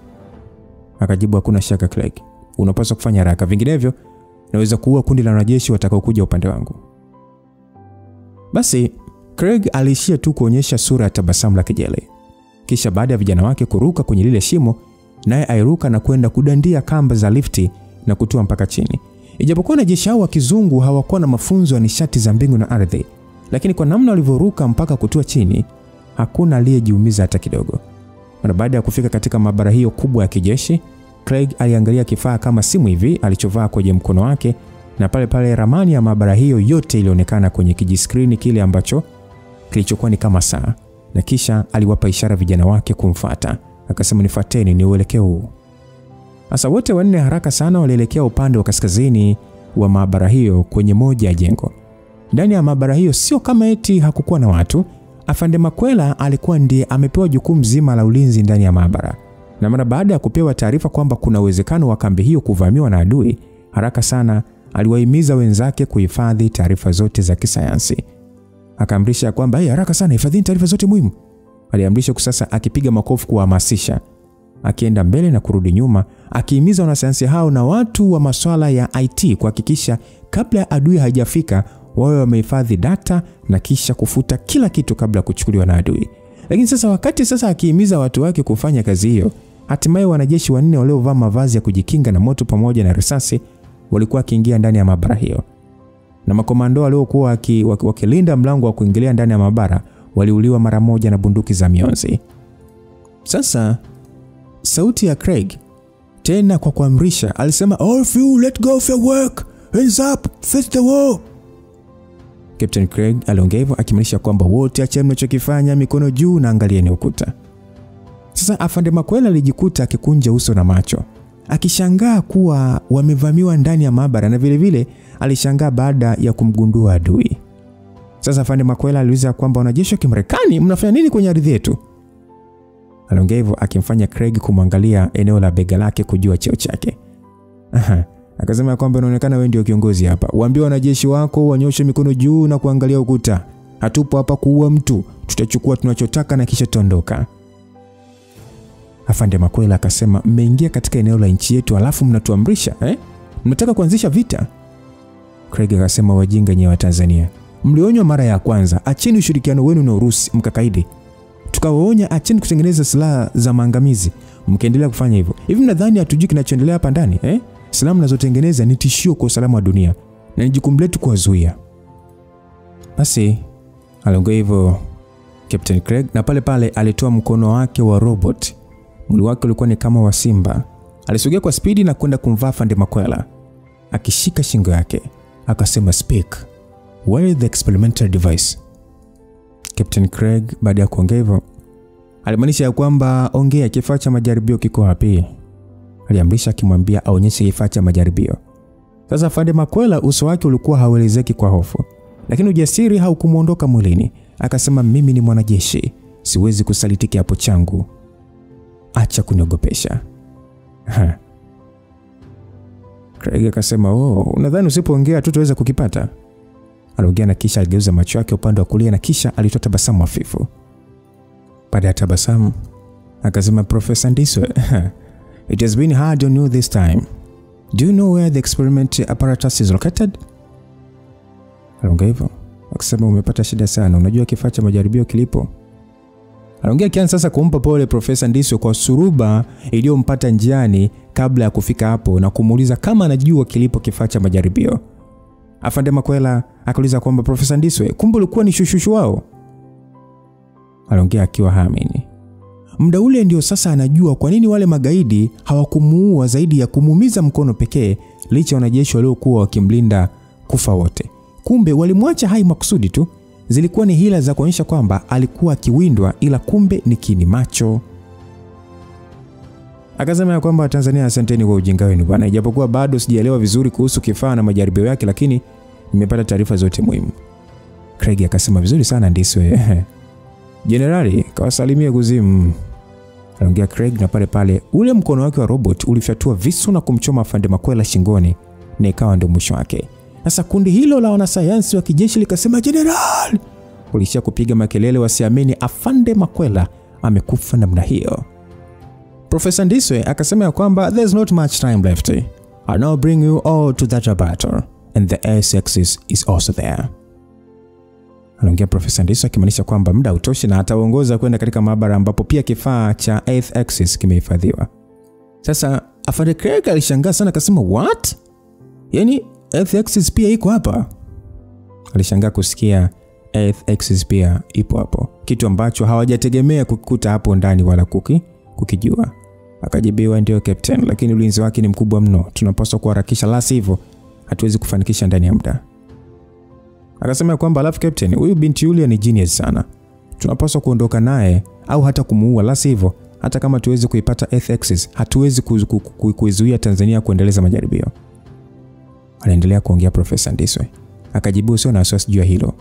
Akajibu hakuna shaka Craig, unapaswa kufanya haraka, vinginevyo naweza kuua kundi la wanajeshi watakao kuja upande wangu. Basi Craig aliishia tu kuonyesha sura ya tabasamu la kejeli. Kisha baada ya vijana wake kuruka kwenye lile shimo, naye airuka na kwenda kudandia kamba za lifti na kutua mpaka chini. Ijapokuwa wanajeshi hao wa kizungu hawakuwa na mafunzo ya nishati za mbingu na ardhi, lakini kwa namna walivyoruka mpaka kutua chini, hakuna aliyejiumiza hata kidogo. Mara baada ya kufika katika maabara hiyo kubwa ya kijeshi, Craig aliangalia kifaa kama simu hivi alichovaa kwenye mkono wake, na pale ramani ya maabara hiyo yote ilionekana kwenye kijiskrini kile ambacho kilichokuwa ni kama saa, na kisha aliwapa ishara vijana wake kumfuata. Akasema nifuateni ni uelekeo huu. Sasa wote wanne haraka sana walielekea upande wa kaskazini wa maabara hiyo kwenye moja ya jengo. Ndani ya maabara hiyo sio kama eti hakukuwa na watu. Afande Makwela alikuwa ndiye amepewa jukumu zima la ulinzi ndani ya maabara. Na mara baada ya kupewa taarifa kwamba kuna uwezekano wa kambi hiyo kuvamiwa na adui, haraka sana aliwahimiza wenzake kuhifadhi taarifa zote za kisayansi. Akaamrisha kwamba haraka sana hifadhini taarifa zote muhimu. Aliamrisha kusasa akipiga makofi kuhamasisha, akienda mbele na kurudi nyuma, akihimiza wanasayansi hao na watu wa masuala ya IT kuhakikisha kabla ya adui haijafika wawe wamehifadhi data na kisha kufuta kila kitu kabla kuchukuliwa na adui. Lakini sasa wakati sasa akihimiza watu wake kufanya kazi hiyo, hatimaye wanajeshi wanne waliovaa mavazi ya kujikinga na moto pamoja na risasi walikuwa wakiingia ndani ya maabara hiyo. Na makomando waliokuwa wakilinda mlango wa kuingilia ndani ya maabara waliuliwa mara moja na bunduki za mionzi. Sasa sauti ya Craig tena kwa kuamrisha alisema, all of you let go of your work, hands up, face the wall. Captain Craig aliongea hivyo akimaanisha kwamba wote acheni mnachokifanya, mikono juu na angalieni ukuta. Sasa afande Makwela alijikuta akikunja uso na macho, akishangaa kuwa wamevamiwa ndani ya maabara, na vile vile alishangaa baada ya kumgundua adui. Sasa afande Makwela aliuliza kwamba wanajeshi wa Kimarekani mnafanya nini kwenye ardhi yetu? Aliongea hivyo akimfanya Craig kumwangalia eneo la bega lake kujua cheo chake. Akasema kwamba inaonekana wewe ndio kiongozi hapa. Waambie wanajeshi wako wanyoshe mikono juu na kuangalia ukuta. Hatupo hapa kuua mtu, tutachukua tunachotaka na kisha tuondoka. Afande Makwela akasema, mmeingia katika eneo la nchi yetu alafu mnatuamrisha, mnataka kuanzisha vita? Craig akasema, wajinga nyewe wa Tanzania. Mlionywa mara ya kwanza, acheni ushirikiano wenu na Urusi, mkakaidi. Tukawaonya acheni kutengeneza silaha za maangamizi, mkaendelea kufanya hivyo. Hivi mnadhani hatujui kinachoendelea hapa ndani? Silaha mnazotengeneza ni tishio kwa usalama wa dunia na ni jukumu letu kuwazuia. Basi aliongea hivyo Captain Craig, na pale pale alitoa mkono wake wa robot. Mwili wake ulikuwa ni kama wa simba. Alisogea kwa spidi na kwenda kumvaa Afande Makwela, akishika shingo yake. Akasema, speak. Where is the experimental device? Captain Craig baada ya kuongea hivyo alimaanisha ya kwamba ongea, kifaa cha majaribio kiko wapi? Aliamrisha akimwambia aonyeshe kifaa cha majaribio. Sasa Afande Makwela uso wake ulikuwa hauelezeki kwa hofu, lakini ujasiri haukumuondoka mwilini. Akasema, mimi ni mwanajeshi, siwezi kusaliti kiapo changu. Acha kuniogopesha. Craig akasema, unadhani usipoongea tutaweza kukipata? Aliongea na kisha aligeuza macho yake upande wa kulia na kisha alitoa tabasamu hafifu. Baada ya tabasamu akasema, Professor Ndiswe, it has been hard on you this time. Do you know where the experiment apparatus is located? Aliongea hivyo akasema, umepata shida sana, unajua kifaa cha majaribio kilipo? Aliongea kiasi sasa kumpa pole Professor Ndiswe kwa suruba iliyompata njiani kabla ya kufika hapo na kumuuliza kama anajua kilipo kifaa cha majaribio. Afande Makwela akauliza kwamba, Professor Ndiswe, kumbe ulikuwa ni shushushu wao? Aliongea akiwa haamini. Muda ule ndio sasa anajua kwa nini wale magaidi hawakumuua zaidi ya kumuumiza mkono pekee, licha wanajeshi waliokuwa wakimlinda kufa wote. Kumbe walimwacha hai makusudi tu. Zilikuwa ni hila za kuonyesha kwamba alikuwa akiwindwa, ila kumbe ni kini macho. Akasema ya kwamba, Tanzania, asanteni kwa ujinga wenu bwana. Ijapokuwa bado sijaelewa vizuri kuhusu kifaa na majaribio yake, lakini nimepata taarifa zote muhimu. Craig akasema, vizuri sana Ndiswe. Generali, kawasalimia kuzimu. Aliongea Craig, na pale pale ule mkono wake wa robot ulifyatua visu na kumchoma Afande Makwela shingoni, na ikawa ndio mwisho wake. Sasa kundi hilo la wanasayansi wa kijeshi likasema, General! Walishia kupiga makelele wasiamini Afande Makwela amekufa namna hiyo. Professor Ndiswe akasema ya kwamba, there's not much time left. I'll now bring you all to that laboratory and the AX is also there. Aliongea Professor Ndiswe akimaanisha kwamba muda utoshi na ataongoza kwenda katika maabara ambapo pia kifaa cha AX kimehifadhiwa. Sasa Afande Craig alishangaa sana akasema, what? Yaani AX pia iko hapa? Alishangaa kusikia AX pia ipo hapo, kitu ambacho hawajategemea kukikuta hapo ndani wala kukijua. Akajibiwa, ndio Captain, lakini ulinzi wake ni mkubwa mno, tunapaswa kuharakisha, la sivyo hatuwezi kufanikisha ndani ya muda. Akasema kwamba, alafu Captain, huyu binti Yulia ni genius sana, tunapaswa kuondoka naye au hata kumuua, la sivyo hata kama tuweze kuipata AX hatuwezi kuizuia Tanzania kuendeleza majaribio. Anaendelea kuongea Professor Ndiswe. Akajibu, sio na wasiwasi juu ya hilo,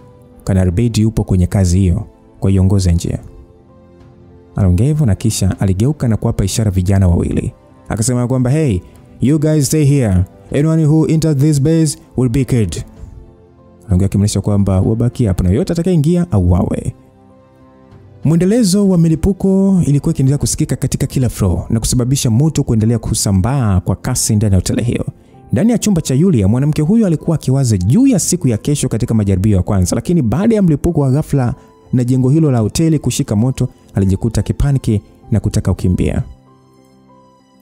Kanarbedi yupo kwenye kazi hiyo, kwa iongoza njia. Aliongea hivyo na kisha aligeuka na kuwapa ishara vijana wawili. Akasema kwamba, hey, you guys stay here. Anyone who enters this base will be killed. Aliongea kimaanisha kwamba wabaki hapa na yote atakayeingia auawe. Mwendelezo wa milipuko ilikuwa ikiendelea kusikika katika kila floor na kusababisha moto kuendelea kusambaa kwa kasi ndani ya hoteli hiyo. Ndani ya chumba cha Yulia, mwanamke huyu alikuwa akiwaza juu ya siku ya kesho katika majaribio ya kwanza, lakini baada ya mlipuko wa ghafla na jengo hilo la hoteli kushika moto, alijikuta kipaniki na kutaka kukimbia.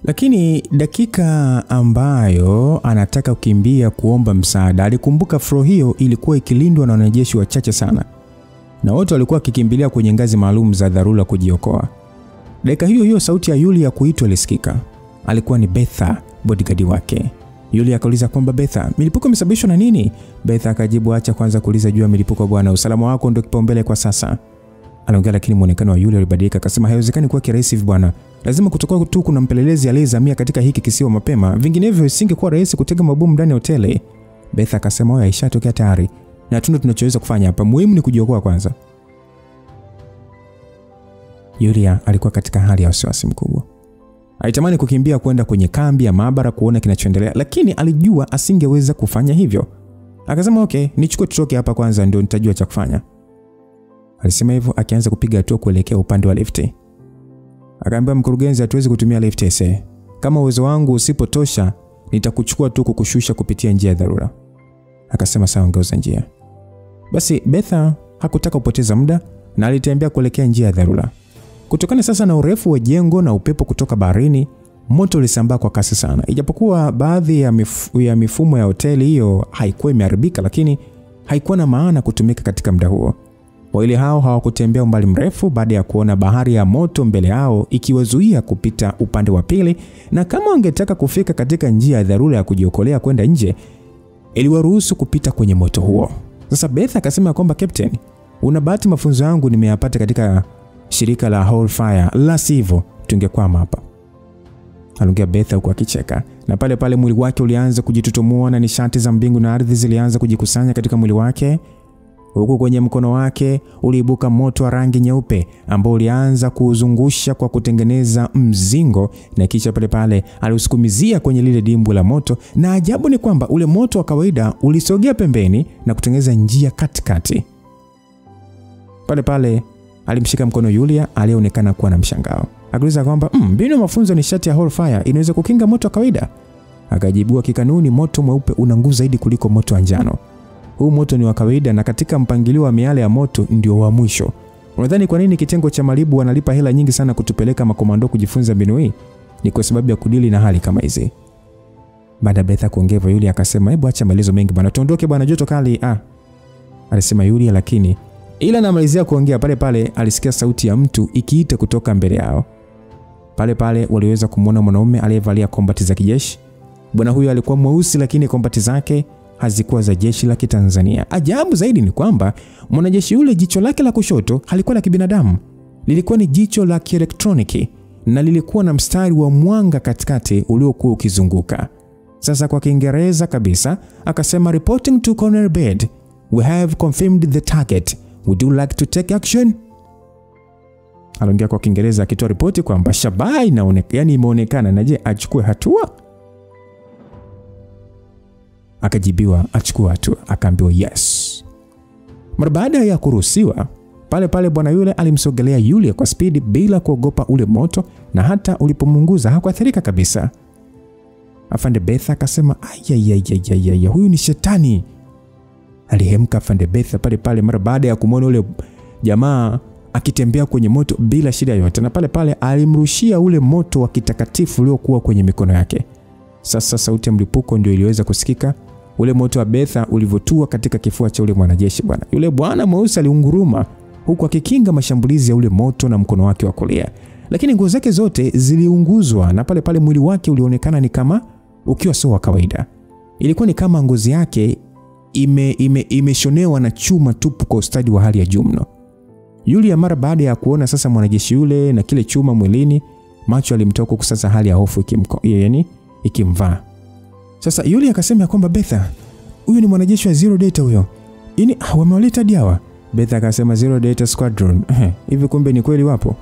Lakini dakika ambayo anataka kukimbia kuomba msaada, alikumbuka floor hiyo ilikuwa ikilindwa na wanajeshi wachache sana, na wote walikuwa wakikimbilia kwenye ngazi maalum za dharura kujiokoa. Dakika hiyo sauti ya Yulia kuitwa ilisikika. Alikuwa ni Betha, bodyguard wake. Yulia akauliza kwamba, Betha, milipuko imesababishwa na nini? Betha akajibu, acha kwanza kuuliza juu ya milipuko bwana, usalama wako ndio kipaumbele kwa sasa. Aliongea, lakini muonekano wa Yulia ulibadilika. Akasema, haiwezekani kuwa kirahisi hivi bwana, lazima kutoka tu kuna mpelelezi aliyezamia katika hiki kisiwa mapema, vinginevyo isingekuwa rahisi kutega mabomu ndani ya hoteli. Betha akasema, wewe ishatokea tayari na tuna tunachoweza kufanya hapa, muhimu ni kujiokoa kwanza. Yulia alikuwa katika hali ya wasiwasi mkubwa. Alitamani kukimbia kwenda kwenye kambi ya maabara kuona kinachoendelea, lakini alijua asingeweza kufanya hivyo. Akasema, okay, nichukue tutoke hapa kwanza ndio nitajua cha kufanya. Alisema hivyo akianza kupiga hatua kuelekea upande wa lifti. Akaambia mkurugenzi, hatuwezi kutumia lift SA. Kama uwezo wangu usipotosha, nitakuchukua tu kukushusha kupitia njia ya dharura. Akasema sawa, ongeza njia. Basi Betha hakutaka kupoteza muda na alitembea kuelekea njia ya dharura. Kutokana sasa na urefu wa jengo na upepo kutoka baharini, moto ulisambaa kwa kasi sana. Ijapokuwa baadhi ya mifumo ya hoteli hiyo haikuwa imeharibika, lakini haikuwa na maana kutumika katika muda huo. Wawili hao hawakutembea umbali mrefu baada ya kuona bahari ya moto mbele yao ikiwazuia kupita upande wa pili, na kama wangetaka kufika katika njia ya dharura ya kujiokolea kwenda nje, iliwaruhusu kupita kwenye moto huo. Sasa Beth akasema kwamba Captain, una bahati mafunzo yangu nimeyapata katika shirika la Whole Fire, la sivyo tungekwama hapa. Aliongea Beth huku akicheka, na pale pale mwili wake ulianza kujitutumua na nishati za mbingu na ardhi zilianza kujikusanya katika mwili wake. Huku kwenye mkono wake uliibuka moto wa rangi nyeupe ambao ulianza kuzungusha kwa kutengeneza mzingo, na kisha pale pale aliusukumizia kwenye lile dimbwi la moto, na ajabu ni kwamba ule moto wa kawaida ulisogea pembeni na kutengeneza njia katikati. Pale pale alimshika mkono Yulia aliyeonekana kuwa na mshangao. Akauliza kwamba mbinu mafunzo nishati ya Whole Fire inaweza kukinga moto wa kawaida? Akajibua kikanuni, moto mweupe una nguvu zaidi kuliko moto wa njano. Huu moto ni wa kawaida na katika mpangilio wa miale ya moto ndio wa mwisho. Unadhani kwa nini kitengo cha Malibu wanalipa hela nyingi sana kutupeleka makomando kujifunza mbinu hii? Ni kwa sababu ya kudili na hali kama hizi. Baada Betha kuongeva, Yulia akasema, hebu acha maelezo mengi bwana, tuondoke bwana, joto kali. Alisema Yulia, lakini ila namalizia kuongea pale pale alisikia sauti ya mtu ikiita kutoka mbele yao. Pale pale waliweza kumuona mwanaume aliyevalia kombati za kijeshi. Bwana huyo alikuwa mweusi, lakini kombati zake hazikuwa za jeshi la Kitanzania. Ajabu zaidi ni kwamba mwanajeshi yule jicho lake la kushoto halikuwa la kibinadamu. Lilikuwa ni jicho la kielektroniki na lilikuwa na mstari wa mwanga katikati uliokuwa ukizunguka. Sasa kwa Kiingereza kabisa akasema, reporting to Colonel Bed, we have confirmed the target. Would you like to take action? Aliongea kwa Kiingereza akitoa ripoti kwamba shabaha imeonekana, na je achukue hatua? Akajibiwa achukua hatua, akaambiwa yes. Mara baada ya kuruhusiwa, pale pale bwana yule alimsogelea Yulia kwa spidi bila kuogopa ule moto, na hata ulipomunguza hakuathirika kabisa. Afande Betha akasema, ayayayayaya, huyu ni shetani. Alihemka Afande Betha pale pale mara baada ya kumwona ule jamaa akitembea kwenye moto bila shida yoyote, na pale pale alimrushia ule moto wa kitakatifu uliokuwa kwenye mikono yake. Sasa sauti ya mlipuko ndio iliweza kusikika. Ule moto wa Betha ulivotua katika kifua cha ule mwanajeshi bwana. Yule bwana mweusi aliunguruma huku akikinga mashambulizi ya ule moto na mkono wake wa kulia. Lakini nguo zake zote ziliunguzwa, na pale pale mwili wake ulionekana ni kama ukiwa sio wa kawaida. Ilikuwa ni kama ngozi yake imeshonewa na chuma tupu kwa ustadi wa hali ya juu mno. Yulia mara baada ya kuona sasa mwanajeshi yule na kile chuma mwilini, macho alimtoka kwa sasa hali ya hofu ikimvaa. Sasa Yulia akasema kwamba Betha, huyu ni mwanajeshi wa Zero Data huyo. Wamewaleta diawa. Betha akasema Zero Data Squadron. Hivi kumbe ni kweli wapo?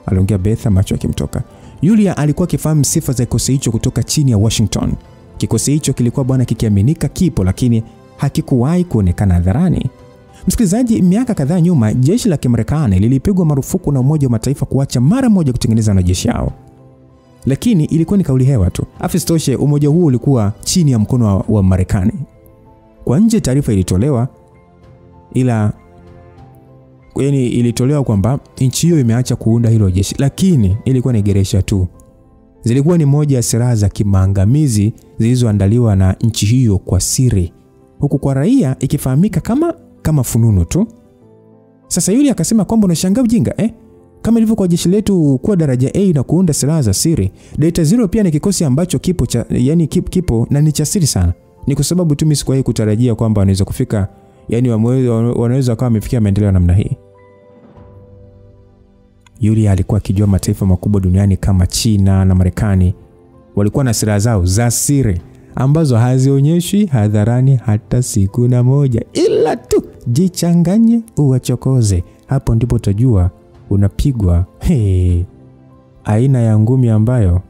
Aliongea Betha macho yakimtoka. Yulia alikuwa akifahamu sifa za kikosi hicho kutoka chini ya Washington. Kikosi hicho kilikuwa bwana kikiaminika kipo, lakini hakikuwahi kuonekana hadharani. Msikilizaji, miaka kadhaa nyuma jeshi la Kimarekani lilipigwa marufuku na Umoja wa Mataifa kuacha mara moja kutengeneza wanajeshi hao. Lakini ilikuwa ni kauli hewa tu. Afisitoshe umoja huo ulikuwa chini ya mkono wa Marekani. Kwa nje taarifa ilitolewa, ilitolewa kwamba nchi hiyo imeacha kuunda hilo jeshi, lakini ilikuwa ni geresha tu. Zilikuwa ni moja ya silaha za kimaangamizi zilizoandaliwa na nchi hiyo kwa siri, huku kwa raia ikifahamika kama fununu tu. Sasa Yulia akasema kwamba unashangaa ujinga kama ilivyo kwa jeshi letu kuwa daraja A na kuunda silaha za siri, Data Zero pia ni kikosi ambacho kipo na ni cha siri sana. Ni kwa sababu tu mimi sikuwahi kutarajia kwamba wanaweza kufika, wanaweza kama wamefikia maendeleo namna hii. Yulia alikuwa akijua mataifa makubwa duniani kama China na Marekani walikuwa na silaha zao za siri ambazo hazionyeshwi hadharani hata siku na moja, ila tu jichanganye uwachokoze. Hapo ndipo utajua unapigwa aina ya ngumi ambayo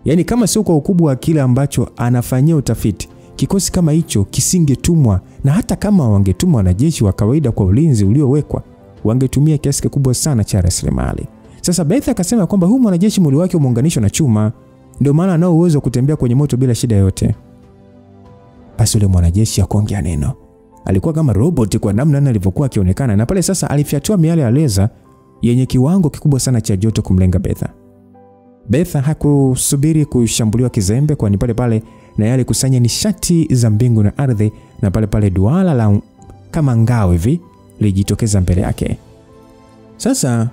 yani kama sio kwa ukubwa wa kile ambacho anafanyia utafiti, kikosi kama hicho kisingetumwa, na hata kama wangetumwa wanajeshi wa kawaida kwa ulinzi uliowekwa, wangetumia kiasi kikubwa sana cha rasilimali. Sasa Beth akasema kwamba huyu mwanajeshi mwili wake umeunganishwa na chuma, ndio maana anao uwezo wa kutembea kwenye moto bila shida yote. Basi yule mwanajeshi akaongea neno. Alikuwa kama robot kwa namna alivyokuwa akionekana, na pale sasa alifyatua miale ya laser yenye kiwango kikubwa sana cha joto kumlenga Beth. Beth hakusubiri kushambuliwa kizembe, kwani pale na yale kusanya nishati za mbingu na ardhi, na pale duara la kama ngao hivi lijitokeza mbele yake. Sasa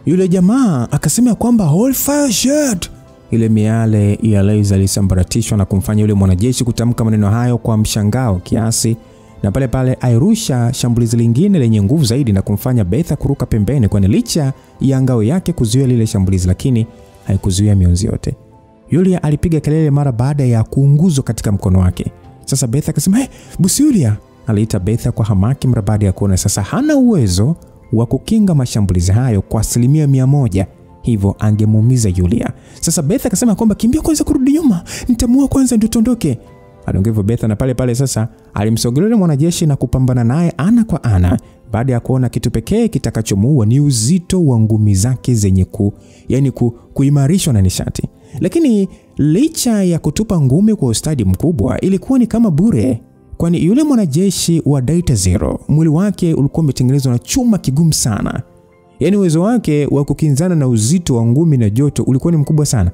yule jamaa akasema kwamba hold fire shot. Ile miale ya laser ilisambaratishwa na kumfanya yule mwanajeshi kutamka maneno hayo kwa mshangao kiasi, na pale airusha shambulizi lingine lenye nguvu zaidi na kumfanya Beth kuruka pembeni, kwani licha ya ngao yake kuzuia lile shambulizi, lakini haikuzuia mionzi yote. Yulia alipiga kelele mara baada ya kuunguzwa katika mkono wake. Sasa Beth akasema, "Hey, Bosi Yulia." Aliita Beth kwa hamaki mara baada ya kuona sasa hana uwezo wa kukinga mashambulizi hayo kwa 100%, hivyo angemuumiza Yulia. Sasa Beth akasema kwamba kimbia kwanza kurudi nyuma, nitamua kwanza ndio tuondoke. Aliongea Beth na pale sasa alimsogelea mwanajeshi na kupambana naye ana kwa ana, baada ya kuona kitu pekee kitakachomuua ni uzito wa ngumi zake zenye kuimarishwa na nishati. Lakini licha ya kutupa ngumi kwa ustadi mkubwa, ilikuwa ni kama bure, kwani yule mwanajeshi wa Delta Zero mwili wake ulikuwa umetengenezwa na chuma kigumu sana. Uwezo wake wa kukinzana na uzito wa ngumi na joto ulikuwa ni mkubwa sana.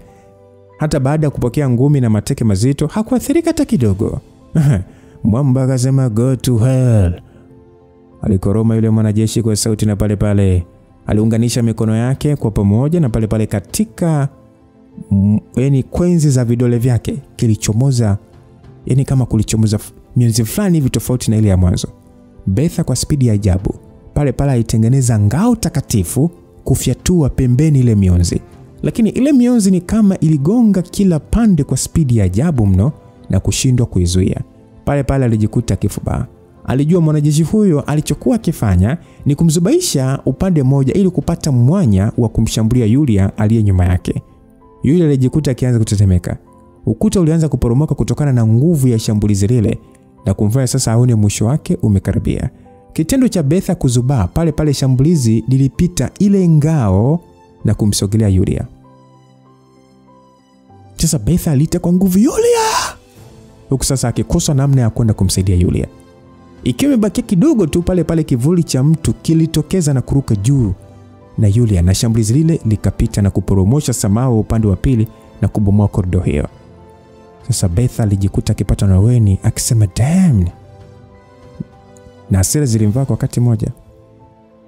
Hata baada ya kupokea ngumi na mateke mazito hakuathirika hata kidogo. Mwamba akasema go to hell. Alikoroma yule mwanajeshi kwa sauti, na pale aliunganisha mikono yake kwa pamoja, na pale katika kwenzi za vidole vyake kilichomoza, kama kulichomoza mionzi fulani hivi tofauti na ile ya mwanzo. Beth kwa spidi ya ajabu pale alitengeneza ngao takatifu kufyatua pembeni ile mionzi, lakini ile mionzi ni kama iligonga kila pande kwa spidi ya ajabu mno na kushindwa kuizuia. Pale alijikuta kifubaa. Alijua mwanajeshi huyo alichokuwa akifanya ni kumzubaisha upande mmoja ili kupata mwanya wa kumshambulia Yulia aliye nyuma yake. Yulia alijikuta akianza kutetemeka. Ukuta ulianza kuporomoka kutokana na nguvu ya shambulizi lile, na kumfanya sasa aone mwisho wake umekaribia. Kitendo cha Beth kuzubaa pale shambulizi lilipita ile ngao na kumsogelea Yulia. Sasa Beth aliita kwa nguvu, Yulia! Huku sasa akikosa namna ya kwenda kumsaidia Yulia. Ikiwa imebaki kidogo tu pale kivuli cha mtu kilitokeza na kuruka juu na Yulia, na shambulizi lile likapita na kuporomosha samao upande wa pili na kubomoa korido hiyo. Sasa Beth alijikuta akipata na weni akisema damn. Na hasira zilimvaa kwa wakati moja,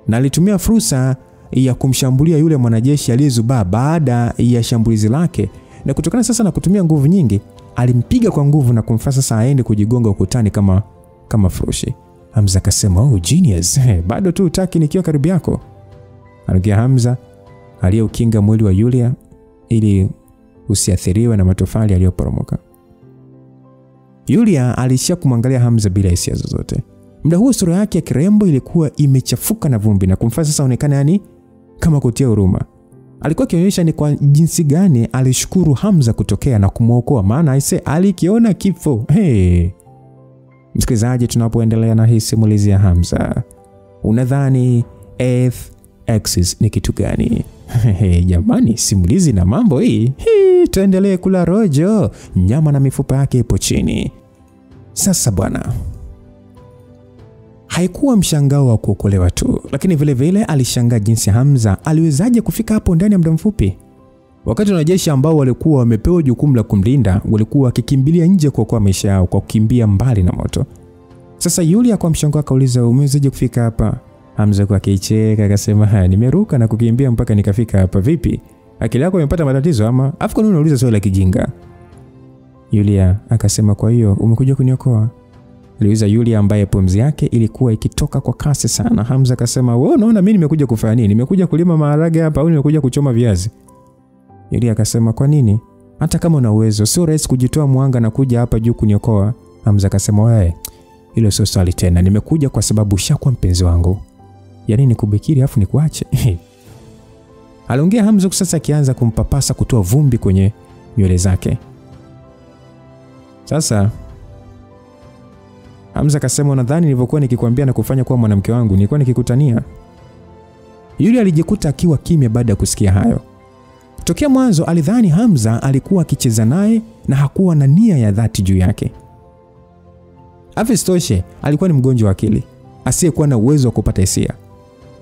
na alitumia fursa ya kumshambulia yule mwanajeshi aliyezubaa baada ya shambulizi lake, na kutokana sasa na kutumia nguvu nyingi alimpiga kwa nguvu na kumfanya sasa aende kujigonga ukutani kama furushi. Hamza akasema, "Oh genius, bado tu utaki nikiwa karibu yako." Aliongea Hamza aliyeukinga mwili wa Yulia ili usiathiriwe na matofali aliyoporomoka. Yulia alishia kumwangalia Hamza bila hisia zozote. Muda huo sura yake ya kirembo ilikuwa imechafuka na vumbi na kumfanya sasa aonekane kama kutia huruma. Alikuwa akionyesha ni kwa jinsi gani alishukuru Hamza kutokea na kumuokoa, maana alikiona kifo. Msikilizaji, tunapoendelea na hii simulizi ya Hamza, unadhani Earth Axis ni kitu gani? Jamani, simulizi na mambo hii. Tuendelee kula rojo, nyama na mifupa yake ipo chini. Sasa bwana, haikuwa mshangao wa kuokolewa tu, lakini vile alishangaa jinsi Hamza aliwezaje kufika hapo ndani ya muda mfupi. Wakati wanajeshi ambao walikuwa wamepewa jukumu la kumlinda walikuwa wakikimbilia nje kuokoa maisha yao kwa kukimbia mbali na moto. Sasa Yulia kwa mshangao akauliza, "Umewezaje kufika hapa?" Hamza kwa kicheka akasema, "Nimeruka na kukimbia mpaka nikafika hapa. Vipi? Akili yako imepata matatizo ama? Afu kwa nini unauliza swali la kijinga?" Yulia akasema, "Kwa hiyo umekuja kuniokoa?" Aliuliza Yulia ambaye pumzi yake ilikuwa ikitoka kwa kasi sana. Hamza akasema, "Wewe unaona mimi nimekuja kufanya nini? Nimekuja kulima maharage hapa au nimekuja kuchoma viazi?" Yulia akasema, "Kwa nini? Hata kama una uwezo, sio rahisi kujitoa mwanga na kuja hapa juu kuniokoa." Hamza akasema, "Wewe, hilo sio swali tena. Nimekuja kwa sababu ushakuwa mpenzi wangu. Yaani nikubekiri afu nikuache?" Aliongea Hamza sasa akianza kumpapasa kutoa vumbi kwenye nywele zake. Sasa Hamza akasema, "Nadhani nilivyokuwa nikikwambia na kufanya kuwa mwanamke wangu, nilikuwa nikikutania." Yulia alijikuta akiwa kimya baada ya kusikia hayo. Tokea mwanzo alidhani Hamza alikuwa akicheza naye na hakuwa na nia ya dhati juu yake. Afistoshe alikuwa ni mgonjwa wa akili, asiyekuwa na uwezo wa kupata hisia.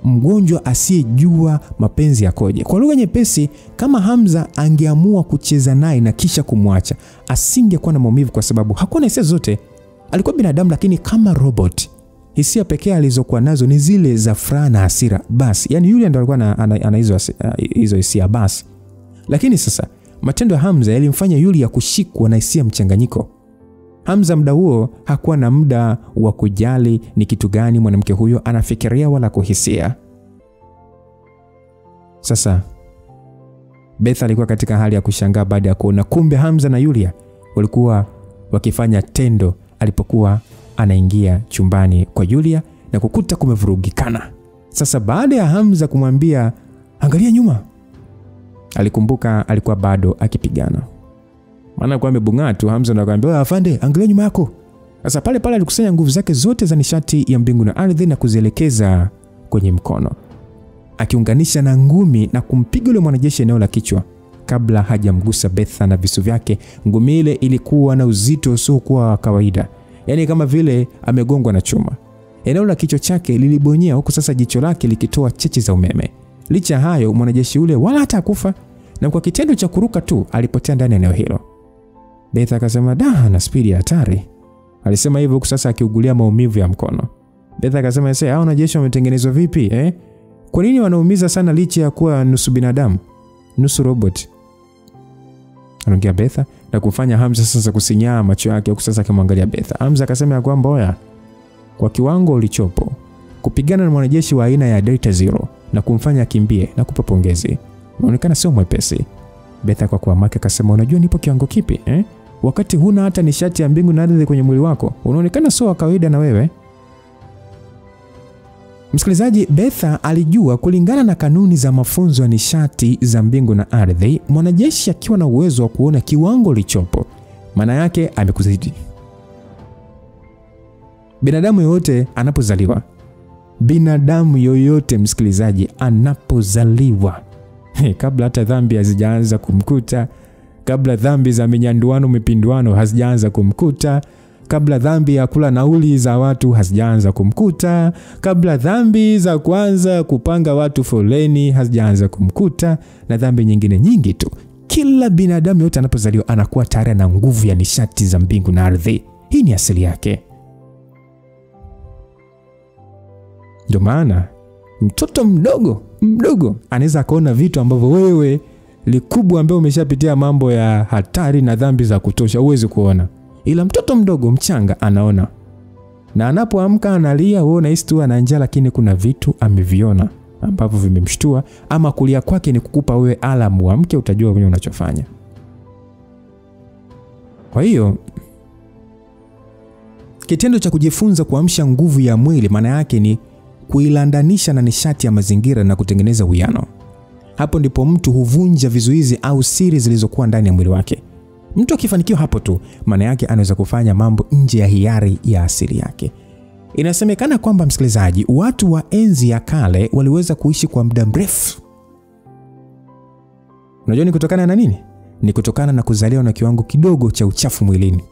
Mgonjwa asiyejua mapenzi yakoje. Kwa lugha nyepesi, kama Hamza angeamua kucheza naye na kisha kumwacha, asingekuwa na maumivu kwa sababu hakuwa na hisia zote. Alikuwa binadamu lakini kama robot. Hisia pekee alizokuwa nazo ni zile za furaha na hasira basi. Yani yule ndiye alikuwa ana hizo hisia basi. Lakini sasa matendo ya Hamza yalimfanya Yulia kushikwa na hisia mchanganyiko. Hamza muda huo hakuwa na muda wa kujali ni kitu gani mwanamke huyo anafikiria wala kuhisia. Sasa Beth alikuwa katika hali ya kushangaa baada ya kuona kumbe Hamza na Yulia walikuwa wakifanya tendo alipokuwa anaingia chumbani kwa Yulia na kukuta kumevurugikana. Sasa baada ya Hamza kumwambia angalia nyuma, alikumbuka alikuwa bado akipigana. Maana kwa amebunga tu, Hamza anakuambia afande angalia nyuma yako. Sasa pale alikusanya nguvu zake zote za nishati ya mbingu na ardhi na kuzielekeza kwenye mkono, akiunganisha na ngumi na kumpiga yule mwanajeshi eneo la kichwa. Kabla hajamgusa Betha na visu vyake, ngumi ile ilikuwa na uzito usio kwa kawaida, yani kama vile amegongwa na chuma. Eneo la kichwa chake lilibonyea, huko sasa jicho lake likitoa cheche za umeme. Licha hayo mwanajeshi ule wala hata hakufa, na kwa kitendo cha kuruka tu alipotea ndani ya eneo hilo. Betha akasema na spidi ya hatari. Alisema hivyo huko sasa akiugulia maumivu ya mkono. Betha akasema hao wanajeshi wametengenezwa vipi Kwa nini wanaumiza sana licha ya kuwa nusu binadamu, nusu robot? Anaongea Betha na kufanya Hamza sasa kusinyaa macho yake huko sasa akimwangalia Betha. Hamza akasema ya kwamba oya, kwa kiwango ulichopo kupigana na mwanajeshi wa aina ya Delta Zero na kumfanya akimbie na kupa pongezi, unaonekana sio mwepesi. Betha kwa kuamaka akasema unajua nipo kiwango kipi wakati huna hata nishati ya mbingu na ardhi kwenye mwili wako, unaonekana sio wa kawaida na wewe. Msikilizaji, Betha alijua kulingana na kanuni za mafunzo ya nishati za mbingu na ardhi, mwanajeshi akiwa na uwezo wa kuona kiwango lichopo, maana yake amekuzidi. Binadamu yoyote msikilizaji anapozaliwa, kabla hata dhambi hazijaanza kumkuta, kabla dhambi za minyanduano mipinduano hazijaanza kumkuta, kabla dhambi ya kula nauli za watu hazijaanza kumkuta, kabla dhambi za kwanza kupanga watu foleni hazijaanza kumkuta, na dhambi nyingine nyingi tu, kila binadamu yote anapozaliwa anakuwa tayari na nguvu ya nishati za mbingu na ardhi. Hii ni asili yake. Ndio maana mtoto mdogo anaweza kuona vitu ambavyo wewe likubwa ambaye umeshapitia mambo ya hatari na dhambi za kutosha uweze kuona, ila mtoto mdogo mchanga anaona, na anapoamka analia, wewe unahisi tu ana njaa, lakini kuna vitu ameviona ambavyo vimemshtua, ama kulia kwake ni kukupa wewe alamu amke utajua wewe unachofanya. Kwa hiyo kitendo cha kujifunza kuamsha nguvu ya mwili maana yake ni kuilandanisha na nishati ya mazingira na kutengeneza uwiano. Hapo ndipo mtu huvunja vizuizi au siri zilizokuwa ndani ya mwili wake. Mtu akifanikiwa hapo tu, maana yake anaweza kufanya mambo nje ya hiari ya asili yake. Inasemekana kwamba msikilizaji, watu wa enzi ya kale waliweza kuishi kwa muda mrefu. Unajua ni kutokana na nini? Ni kutokana na kuzaliwa na kiwango kidogo cha uchafu mwilini.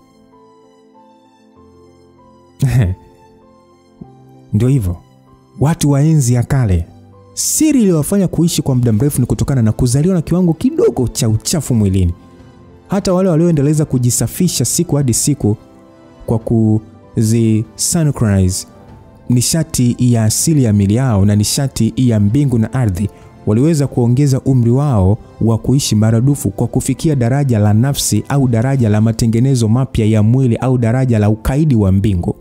Ndio hivyo. Watu wa enzi ya kale, siri iliyowafanya kuishi kwa muda mrefu ni kutokana na kuzaliwa na kiwango kidogo cha uchafu mwilini. Hata wale walioendeleza kujisafisha siku hadi siku kwa kuzisynchronize nishati ya asili ya miili yao na nishati ya mbingu na ardhi, waliweza kuongeza umri wao wa kuishi maradufu kwa kufikia daraja la nafsi au daraja la matengenezo mapya ya mwili au daraja la ukaidi wa mbingu.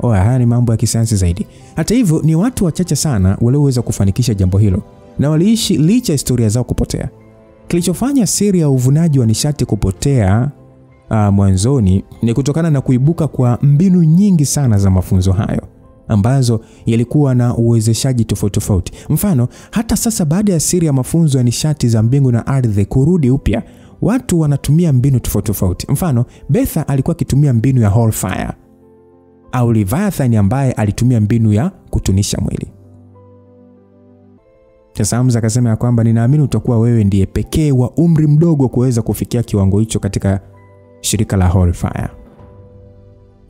Haya ni mambo ya kisayansi zaidi. Hata hivyo ni watu wachache sana walioweza kufanikisha jambo hilo, na waliishi licha historia zao kupotea. Kilichofanya siri ya uvunaji wa nishati kupotea mwanzoni ni kutokana na kuibuka kwa mbinu nyingi sana za mafunzo hayo ambazo yalikuwa na uwezeshaji tofauti. Mfano, hata sasa baada ya siri ya mafunzo ya nishati za mbingu na ardhi kurudi upya, watu wanatumia mbinu tofauti. Mfano, Betha alikuwa akitumia mbinu ya Whole Fire, au Leviathan ambaye alitumia mbinu ya kutunisha mwili. Sasa Hamza akasema ya kwamba ninaamini utakuwa wewe ndiye pekee wa umri mdogo kuweza kufikia kiwango hicho katika shirika la Holy Fire.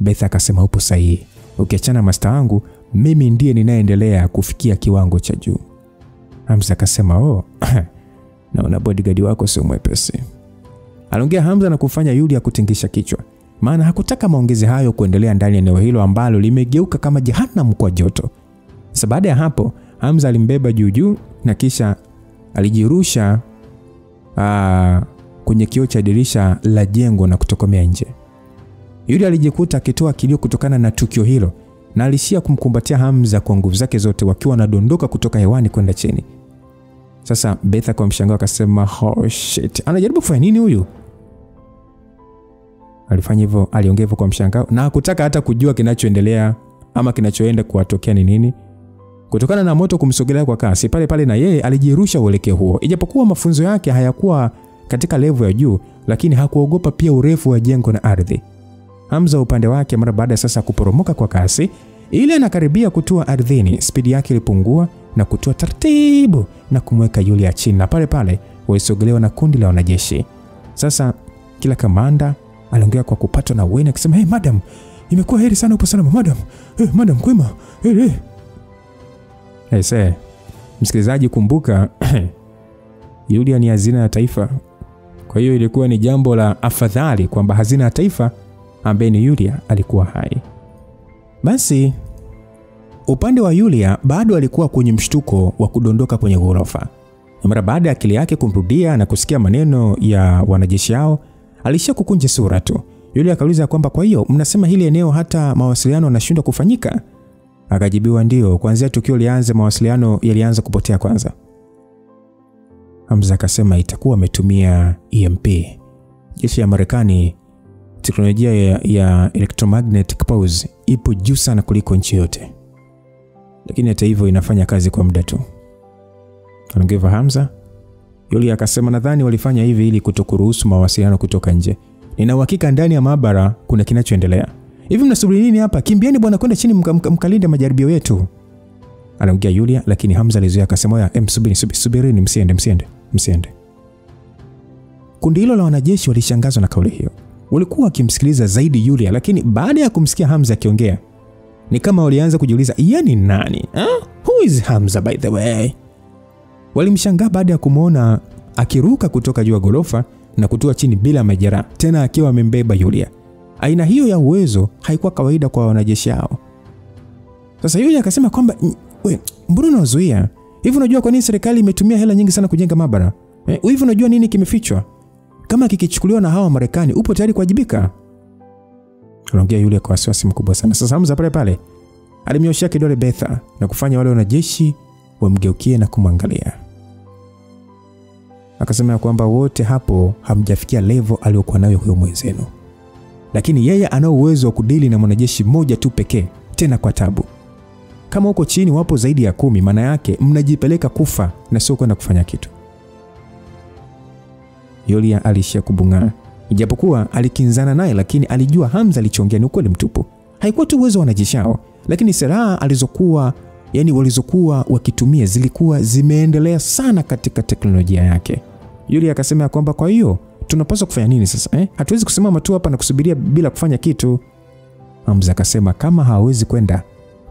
Beth akasema upo sahihi. Ukiachana master wangu, mimi ndiye ninaendelea kufikia kiwango cha juu. Hamza akasema naona bodyguard wako sio mwepesi. Aliongea Hamza na kufanya Yulia kutingisha kichwa. Maana hakutaka maongezi hayo kuendelea ndani ya eneo hilo ambalo limegeuka kama jehanamu kwa joto. Sasa baada ya hapo, Hamza alimbeba juu na kisha alijirusha kwenye kioo cha dirisha la jengo na kutokomea nje. Yulia alijikuta akitoa kilio kutokana na tukio hilo na alishia kumkumbatia Hamza kwa nguvu zake zote wakiwa wanadondoka kutoka hewani kwenda chini. Sasa Beth kwa mshangao akasema, "Oh shit. Anajaribu kufanya nini huyu?" Alifanya hivyo, aliongea hivyo kwa mshangao na hakutaka hata kujua kinachoendelea ama kinachoenda kuwatokea ni nini. Kutokana na moto kumsogelea kwa kasi, pale na yeye alijirusha uelekeo huo. Ijapokuwa mafunzo yake hayakuwa katika level ya juu, lakini hakuogopa pia urefu wa jengo na ardhi. Hamza upande wake, mara baada sasa kuporomoka kwa kasi, ile anakaribia kutua ardhini, spidi yake ilipungua na kutua taratibu na kumweka Yulia chini, na pale walisogelewa na kundi la wanajeshi. Sasa kila kamanda aliongea kwa kupatwa na weni akisema, "Hey madam, imekuwa heri sana upo salama madam. Madam kwema. Msikilizaji, kumbuka Yulia ni hazina ya taifa. Kwa hiyo ilikuwa ni jambo la afadhali kwamba hazina ya taifa ambaye ni Yulia alikuwa hai. Basi upande wa Yulia bado alikuwa kwenye mshtuko wa kudondoka kwenye ghorofa. Mara baada ya akili yake kumrudia na kusikia maneno ya wanajeshi hao, alishia kukunja sura tu. Yulia akauliza kwamba kwa hiyo mnasema hili eneo hata mawasiliano yanashindwa kufanyika? Akajibiwa ndio, kuanzia tukio lianze mawasiliano yalianza kupotea kwanza. Hamza akasema itakuwa wametumia EMP. Jeshi ya Marekani, teknolojia ya electromagnetic pulse ipo juu sana kuliko nchi yote. Lakini hata hivyo inafanya kazi kwa muda tu. Aliongea Hamza. Yulia akasema nadhani walifanya hivi ili kutokuruhusu mawasiliano kutoka nje. Nina uhakika ndani ya maabara kuna kinachoendelea. Hivi mnasubiri nini hapa? Kimbieni bwana kwenda chini mkalinde majaribio yetu. Aliongea Yulia, lakini Hamza alizuia akasema, "Subirini, msiende." Kundi hilo la wanajeshi walishangazwa na kauli hiyo. Walikuwa wakimsikiliza zaidi Yulia, lakini baada ya kumsikia Hamza akiongea, ni kama walianza kujiuliza, "Yeye nani? Who is Hamza by the way?" Walimshangaa baada ya kumuona akiruka kutoka juu ya ghorofa na kutua chini bila majeraha, tena akiwa amembeba Yulia. Aina hiyo ya uwezo haikuwa kawaida kwa wanajeshi hao. Sasa Yulia akasema kwamba, "Mbona unazuia? Hivi unajua kwa nini serikali imetumia hela nyingi sana kujenga maabara? Hivi unajua nini kimefichwa? Kama kikichukuliwa na hawa Marekani, upo tayari kuwajibika?" Aliongea Yulia kwa wasiwasi mkubwa sana. Sasa Hamza pale alimnyoshia kidole Betha na kufanya wale wanajeshi wamgeukie na kumwangalia. Akasema kwamba wote hapo hamjafikia level aliyokuwa nayo huyo mwenzenu. Lakini yeye ana uwezo wa kudili na mwanajeshi mmoja tu pekee, tena kwa tabu. Kama huko chini wapo zaidi ya 10, maana yake mnajipeleka kufa na sio kwenda kufanya kitu. Yulia alishia kubungaa. Ijapokuwa alikinzana naye, lakini alijua Hamza alichoongea ni ukweli mtupu. Haikuwa tu uwezo wa wanajeshi hao, lakini silaha walizokuwa wakitumia zilikuwa zimeendelea sana katika teknolojia yake. Yulia akasema kwamba kwa hiyo tunapaswa kufanya nini sasa? Hatuwezi kusimama tu hapa na kusubiria bila kufanya kitu. Hamza akasema kama hawezi kwenda,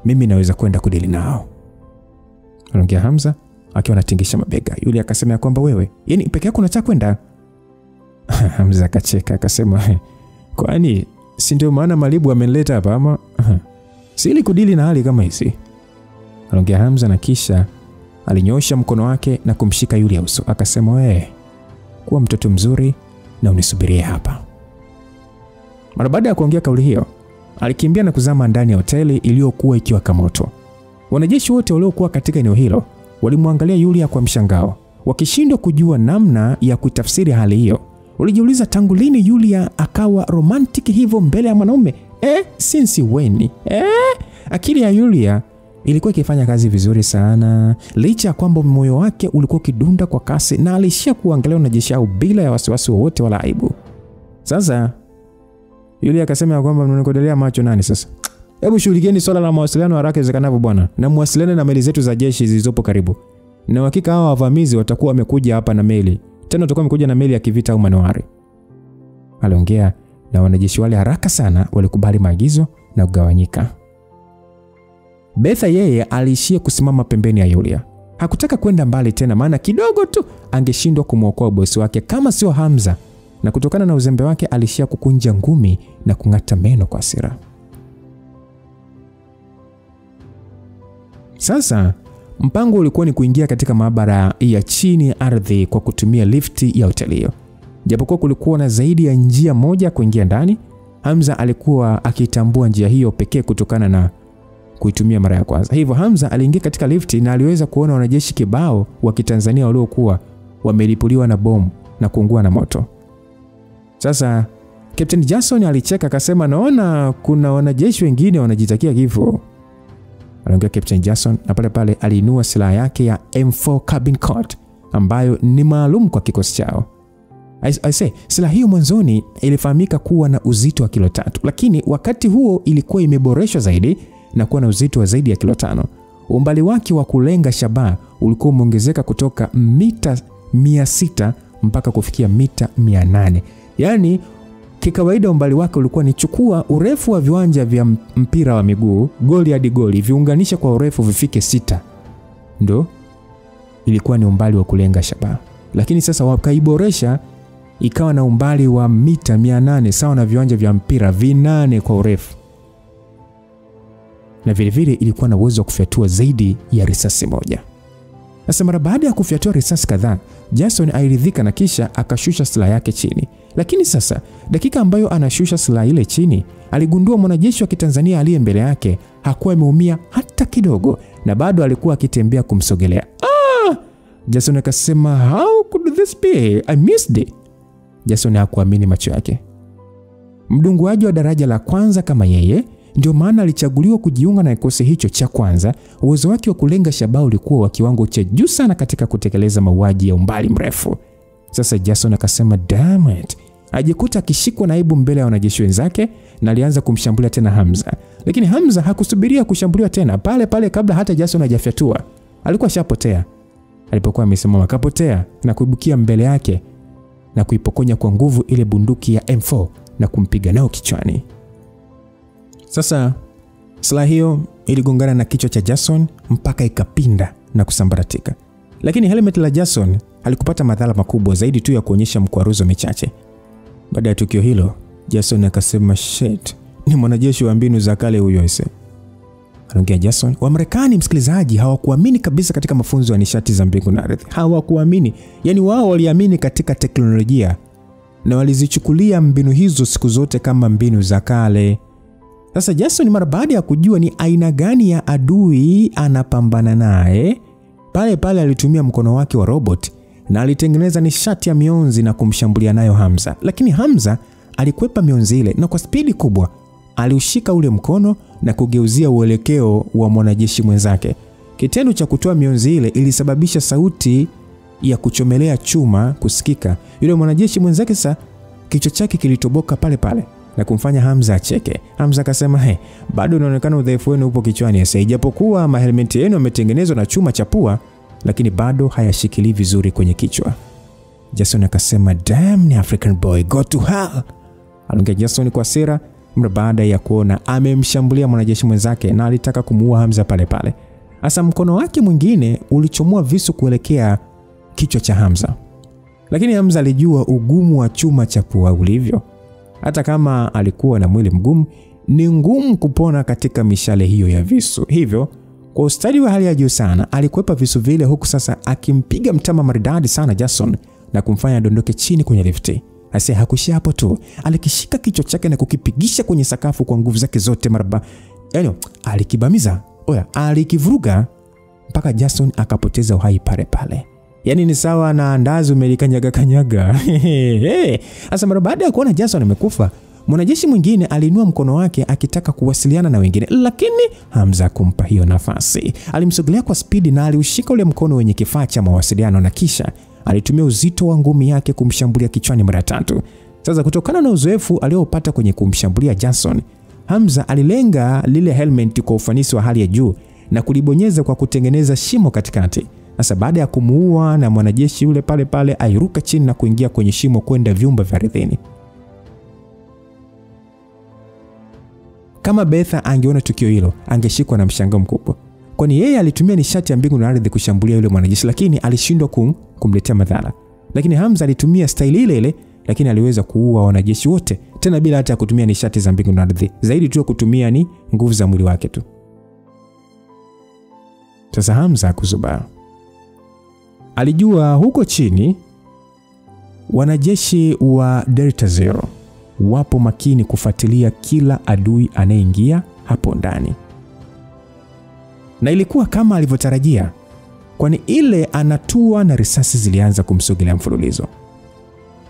mimi naweza kwenda kudili nao. Aliongea Hamza akiwa anatingisha mabega. Yulia akasema kwamba wewe, peke yako unataka kwenda? Hamza akacheka akasema, "Kwani si ndio maana Malibu amenileta hapa ama? Si ili kudili na hali kama hizi." Aliongea Hamza na kisha alinyosha mkono wake na kumshika Yulia uso. Akasema, "Wewe kuwa mtoto mzuri na unisubirie hapa." Mara baada ya kuongea kauli hiyo, alikimbia na kuzama ndani ya hoteli iliyokuwa ikiwaka moto. Wanajeshi wote waliokuwa katika eneo hilo walimwangalia Yulia kwa mshangao, wakishindwa kujua namna ya kutafsiri hali hiyo. Walijiuliza tangu lini Yulia akawa romantic hivyo mbele ya mwanaume? Since when? Akili ya Yulia ilikuwa ikifanya kazi vizuri sana, licha ya kwamba moyo wake ulikuwa kidunda kwa kasi na alishia kuangalia wanajeshi hao bila ya wasiwasi wowote wala aibu. Sasa Yulia akasema kwamba mnanikodolea macho nani sasa? Hebu shughulikieni swala la mawasiliano haraka iwezekanavyo bwana, na muwasiliane na meli zetu za jeshi zilizopo karibu. Na hakika hao wavamizi watakuwa wamekuja hapa na meli. Tena watakuwa wamekuja na meli ya kivita au manowari. Aliongea na wanajeshi wale haraka sana, walikubali maagizo na kugawanyika. Betha yeye aliishia kusimama pembeni ya Yulia. Hakutaka kwenda mbali tena, maana kidogo tu angeshindwa kumwokoa bosi wake kama sio Hamza. Na kutokana na uzembe wake alishia kukunja ngumi na kung'ata meno kwa hasira. Sasa mpango ulikuwa ni kuingia katika maabara ya chini ya ardhi kwa kutumia lifti ya hoteli hiyo. Japokuwa kulikuwa na zaidi ya njia moja kuingia ndani, Hamza alikuwa akitambua njia hiyo pekee kutokana na kuitumia mara ya kwanza. Hivyo Hamza aliingia katika lifti na aliweza kuona wanajeshi kibao wa Kitanzania waliokuwa wamelipuliwa na bomu na kuungua na moto. Sasa Captain Jason alicheka akasema, naona kuna wanajeshi wengine wanajitakia kifo. Aliongea Captain Jason na pale pale aliinua silaha yake ya M4 Carbine Colt ambayo ni maalum kwa kikosi chao. Silaha hiyo mwanzoni ilifahamika kuwa na uzito wa kilo 3, lakini wakati huo ilikuwa imeboreshwa zaidi na kuwa na uzito wa zaidi ya kilo 5. Umbali wake wa kulenga shabaha ulikuwa umeongezeka kutoka mita 600 mpaka kufikia mita 800. Yaani kikawaida umbali wake ulikuwa ni chukua urefu wa viwanja vya mpira wa miguu, goli hadi goli, viunganisha kwa urefu vifike 6. Ndio ilikuwa ni umbali wa kulenga shabaha. Lakini sasa wakaiboresha ikawa na umbali wa mita 800 sawa na viwanja vya mpira 8 kwa urefu. Na vile vile ilikuwa na uwezo wa kufyatua zaidi ya risasi moja. Sasa mara baada ya kufyatua risasi kadhaa, Jason aliridhika na kisha akashusha silaha yake chini. Lakini sasa dakika ambayo anashusha silaha ile chini, aligundua mwanajeshi wa Kitanzania aliye mbele yake hakuwa ameumia hata kidogo na bado alikuwa akitembea kumsogelea. Jason akasema, how could this be? I missed it. Jason hakuamini macho yake. Mdunguaji wa daraja la kwanza kama yeye, ndio maana alichaguliwa kujiunga na kikosi hicho cha kwanza. Uwezo wake wa kulenga shabaha ulikuwa wa kiwango cha juu sana katika kutekeleza mauaji ya umbali mrefu. Sasa Jason akasema, damn it. Ajikuta akishikwa na aibu mbele ya wanajeshi wenzake na alianza kumshambulia tena Hamza. Lakini Hamza hakusubiria kushambuliwa tena. Pale pale kabla hata Jason hajafyatua, alikuwa shapotea. Alipokuwa amesimama kapotea na kuibukia mbele yake na kuipokonya kwa nguvu ile bunduki ya M4 na kumpiga nao kichwani. Sasa silaha hiyo iligongana na kichwa cha Jason mpaka ikapinda na kusambaratika. Lakini helmet la Jason halikupata madhara makubwa zaidi tu ya kuonyesha mkwaruzo michache. Baada ya tukio hilo, Jason akasema, shit, ni mwanajeshi wa mbinu za kale huyo ese. Anaongea Jason. Wamarekani, msikilizaji, hawakuamini kabisa katika mafunzo ya nishati za mbingu na ardhi. Hawakuamini. Yaani wao waliamini katika teknolojia na walizichukulia mbinu hizo siku zote kama mbinu za kale. Sasa Jason mara baada ya kujua ni aina gani ya adui anapambana naye, pale pale alitumia mkono wake wa robot na alitengeneza nishati ya mionzi na kumshambulia nayo Hamza. Lakini Hamza alikwepa mionzi ile na kwa spidi kubwa aliushika ule mkono na kugeuzia uelekeo wa mwanajeshi mwenzake. Kitendo cha kutoa mionzi ile ilisababisha sauti ya kuchomelea chuma kusikika. Yule mwanajeshi mwenzake sasa kichwa chake kilitoboka pale pale na kumfanya Hamza acheke. Hamza akasema, bado unaonekana udhaifu wenu upo kichwani sasa. Ijapokuwa mahelmeti yenu yametengenezwa na chuma cha pua, lakini bado hayashikili vizuri kwenye kichwa. Jason akasema, damn ni African boy, go to hell. Aliongea Jason kwa hasira mara baada ya kuona amemshambulia mwanajeshi mwenzake na alitaka kumuua Hamza pale pale. Asa mkono wake mwingine ulichomoa visu kuelekea kichwa cha Hamza. Lakini Hamza alijua ugumu wa chuma cha pua ulivyo. Hata kama alikuwa na mwili mgumu, ni ngumu kupona katika mishale hiyo ya visu. Hivyo, kwa ustadi wa hali ya juu sana, alikwepa visu vile huku sasa akimpiga mtama maridadi sana Jason na kumfanya dondoke chini kwenye lifti. Ase hakuishia hapo tu, alikishika kichwa chake na kukipigisha kwenye sakafu kwa nguvu zake zote alikibamiza. Alikivuruga mpaka Jason akapoteza uhai pale pale. Yaani ni sawa na andazi umelikanyaga. Asa mara baada ya kuona Jason amekufa, mwanajeshi mwingine aliinua mkono wake akitaka kuwasiliana na wengine, lakini Hamza kumpa hiyo nafasi. Alimsogelea kwa spidi na aliushika ule mkono wenye kifaa cha mawasiliano na kisha alitumia uzito wa ngumi yake kumshambulia kichwani mara 3. Sasa kutokana na uzoefu aliopata kwenye kumshambulia Jason, Hamza alilenga lile helmet kwa ufanisi wa hali ya juu na kulibonyeza kwa kutengeneza shimo katikati. Sasa baada ya kumuua na mwanajeshi yule pale pale airuka chini na kuingia kwenye shimo kwenda vyumba vya ardhini. Kama Betha angeona tukio hilo, angeshikwa na mshangao mkubwa. Kwani yeye alitumia nishati ya mbingu na ardhi kushambulia yule mwanajeshi, lakini alishindwa kumletea madhara. Lakini Hamza alitumia staili ile ile, lakini aliweza kuua wanajeshi wote, tena bila hata kutumia nishati za mbingu na ardhi. Zaidi tu kutumia ni nguvu za mwili wake tu. Sasa Hamza hakuzubaa. Alijua huko chini wanajeshi wa Delta Zero wapo makini kufuatilia kila adui anayeingia hapo ndani. Na ilikuwa kama alivyotarajia, kwani ile anatua na risasi zilianza kumsogelea mfululizo.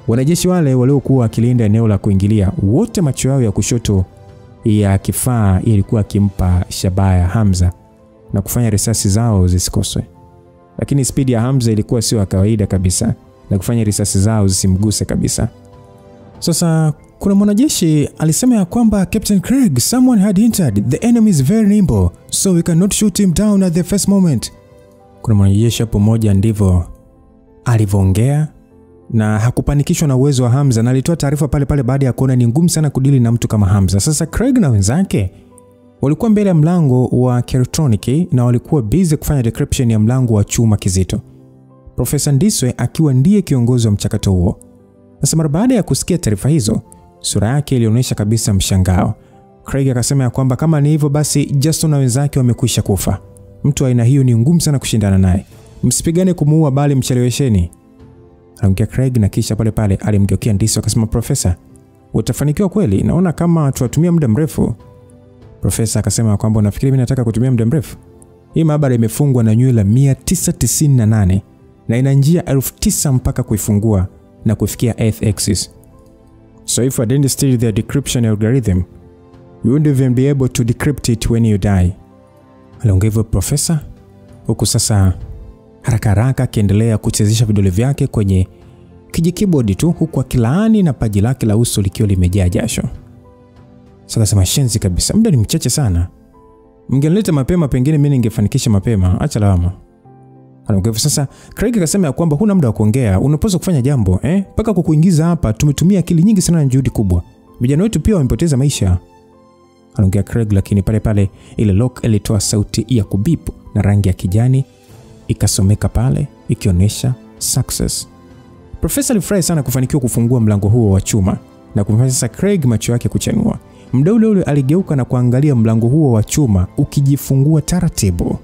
Wanajeshi wale waliokuwa wakilinda eneo la kuingilia, wote macho yao ya kushoto ya kifaa ilikuwa akimpa shabaha Hamza na kufanya risasi zao zisikoswe. Lakini spidi ya Hamza ilikuwa sio ya kawaida kabisa, na kufanya risasi zao zisimguse kabisa. Sasa kuna mwanajeshi alisema ya kwamba Captain Craig, someone had hinted the enemy is very nimble, so we cannot shoot him down at the first moment. Kuna mwanajeshi hapo mmoja ndivyo alivyoongea, na hakupanikishwa na uwezo wa Hamza, na alitoa taarifa pale pale baada ya kuona ni ngumu sana kudili na mtu kama Hamza. Sasa Craig na wenzake walikuwa mbele ya mlango wa kielektroniki na walikuwa busy kufanya decryption ya mlango wa chuma kizito. Profesa Ndiswe akiwa ndiye kiongozi wa mchakato huo. Sasa mara baada ya kusikia taarifa hizo, sura yake ilionyesha kabisa mshangao. Craig akasema ya kwamba kama ni hivyo basi Justin na wenzake wamekwisha kufa. Mtu aina hiyo ni ngumu sana kushindana naye. Msipigane kumuua bali mchelewesheni. Aliongea Craig na kisha pale pale alimgeukia Ndiswe akasema, Profesa, utafanikiwa kweli? Naona kama tuwatumia muda mrefu. Profesa akasema kwamba unafikiri mimi nataka kutumia muda mrefu? Hii maabara imefungwa na nywela 998 na ina njia 9,000 mpaka kuifungua na kufikia Earth axis. So if I didn't steal the decryption algorithm, you wouldn't even be able to decrypt it when you die. Aliongea hivyo profesa, huku sasa haraka akiendelea kuchezesha vidole vyake kwenye kijikibodi tu, huku akilaani na paji lake la uso likiwa limejaa jasho. Sasa akasema, shenzi kabisa, muda ni mchache sana. Mngenileta mapema pengine mimi ningefanikisha mapema, acha lawama. Anaongea sasa. Craig akasema ya kwamba huna muda wa kuongea, unapaswa kufanya jambo, mpaka kukuingiza hapa tumetumia akili nyingi sana na juhudi kubwa. Vijana wetu pia wamepoteza maisha. Anaongea Craig, lakini pale pale ile lock ilitoa sauti ya kubip na rangi ya kijani ikasomeka pale ikionyesha success. Profesa alifurahi sana kufanikiwa kufungua mlango huo wa chuma na kumfanya sasa Craig macho yake kuchanua. Muda ule aligeuka na kuangalia mlango huo wa chuma ukijifungua taratibu.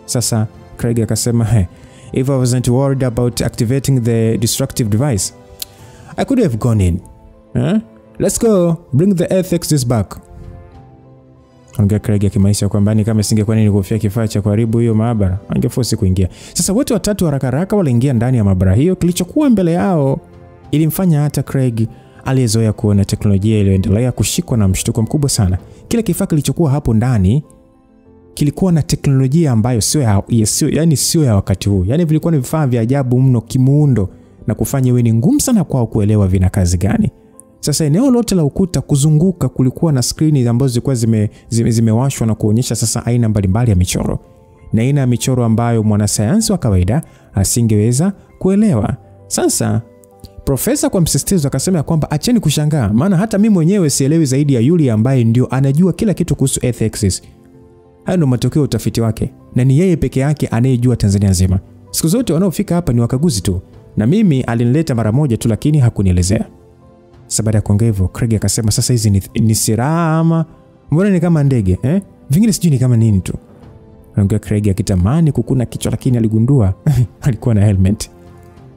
Sasa Craig akasema, if I wasn't worried about activating the destructive device, I could have gone in. Let's go, bring the Earth axis back. Anaongea Craig akimaanisha kwamba ni kama singekuwa nini kufia kifaa cha kuharibu hiyo maabara, angeforce kuingia. Sasa wote watatu haraka waliingia ndani ya maabara hiyo. Kilichokuwa mbele yao ilimfanya hata Craig aliyezoea kuona teknolojia iliyoendelea kushikwa na mshtuko mkubwa sana. Kila kifaa kilichokuwa hapo ndani kilikuwa na teknolojia ambayo sio ya wakati huu. Yani vilikuwa ni vifaa vya ajabu mno kimuundo na kufanya iwe ni ngumu sana kwao kuelewa vina kazi gani. Sasa eneo lote la ukuta kuzunguka kulikuwa na skrini ambazo zilikuwa zimewashwa na kuonyesha sasa aina mbalimbali ya michoro. Na aina ya michoro ambayo mwanasayansi wa kawaida asingeweza kuelewa. Sasa profesa kwa msisitizo akasema kwamba acheni kushangaa, maana hata mimi mwenyewe sielewi zaidi ya yule ambaye ndio anajua kila kitu kuhusu Earth axis. Hayo ndio matokeo ya utafiti wake, na ni yeye peke yake anayejua Tanzania nzima. Siku zote wanaofika hapa ni wakaguzi tu, na mimi alinileta mara moja tu lakini hakunielezea. Sasa baada ya kuongea hivyo, Craig akasema, sasa hizi ni silaha ama mbona ni kama ndege? Vingine sijui ni kama nini tu. Anaongea Craig akitamani kukuna kichwa lakini aligundua alikuwa na helmet.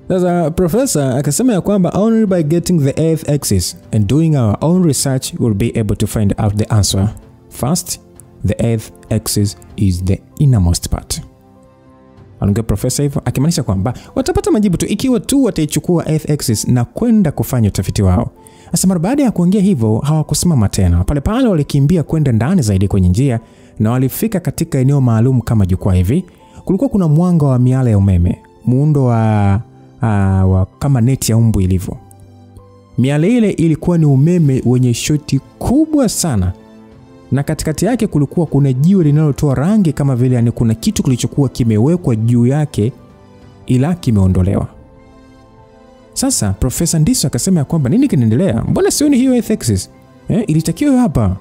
Sasa profesa akasema ya kwamba only by getting the Earth axis and doing our own research we'll be able to find out the answer. First, the Earth axis is the innermost part. Anaongea profesa hivyo akimaanisha kwamba watapata majibu tu ikiwa tu wataichukua Earth axis na kwenda kufanya utafiti wao. Sasa mara baada ya kuongea hivyo hawakusimama tena. Pale pale walikimbia kwenda ndani zaidi kwenye njia na walifika katika eneo maalum kama jukwaa hivi. Kulikuwa kuna mwanga wa miale ya umeme, muundo wa kama neti ya umbu ilivyo. Miale ile ilikuwa ni umeme wenye shoti kubwa sana. Na katikati yake kulikuwa kuna jiwe linalotoa rangi kama vile kuna kitu kilichokuwa kimewekwa juu yake ila kimeondolewa. Sasa Profesa Ndiso akasema kwamba nini kinaendelea? Mbona sioni hiyo X-axis? Ilitakiwa hapa.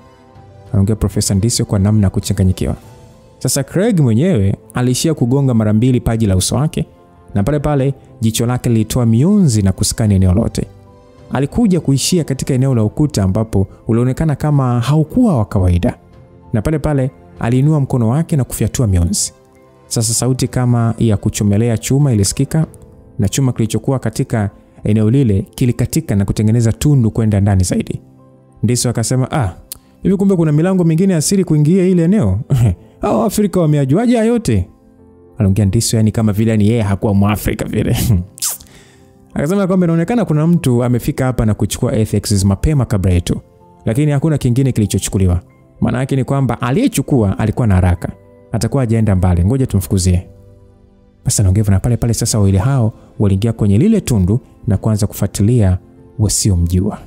Anaongea Profesa Ndiso kwa namna kuchanganyikiwa. Sasa Craig mwenyewe alishia kugonga mara 2 paji la uso wake, na pale pale jicho lake lilitoa mionzi na kuskani eneo lote. Alikuja kuishia katika eneo la ukuta ambapo ulionekana kama haukuwa wa kawaida. Na pale pale aliinua mkono wake na kufyatua mionzi. Sasa sauti kama ya kuchomelea chuma ilisikika, na chuma kilichokuwa katika eneo lile kilikatika na kutengeneza tundu kwenda ndani zaidi. Ndiso akasema, hivi kumbe kuna milango mingine ya siri kuingia ile eneo? Hao Afrika wameajuaje yote? Anaongea Ndiso yani kama vile ni yeye hakuwa Mwafrika vile. Akasema kwamba inaonekana kuna mtu amefika hapa na kuchukua X-axis mapema kabla yetu, lakini hakuna kingine kilichochukuliwa. Maana yake ni kwamba aliyechukua alikuwa na haraka, atakuwa hajaenda mbali, ngoja tumfukuzie. Basi anaongea na pale pale sasa wale hao waliingia kwenye lile tundu na kuanza kufuatilia wasiomjua.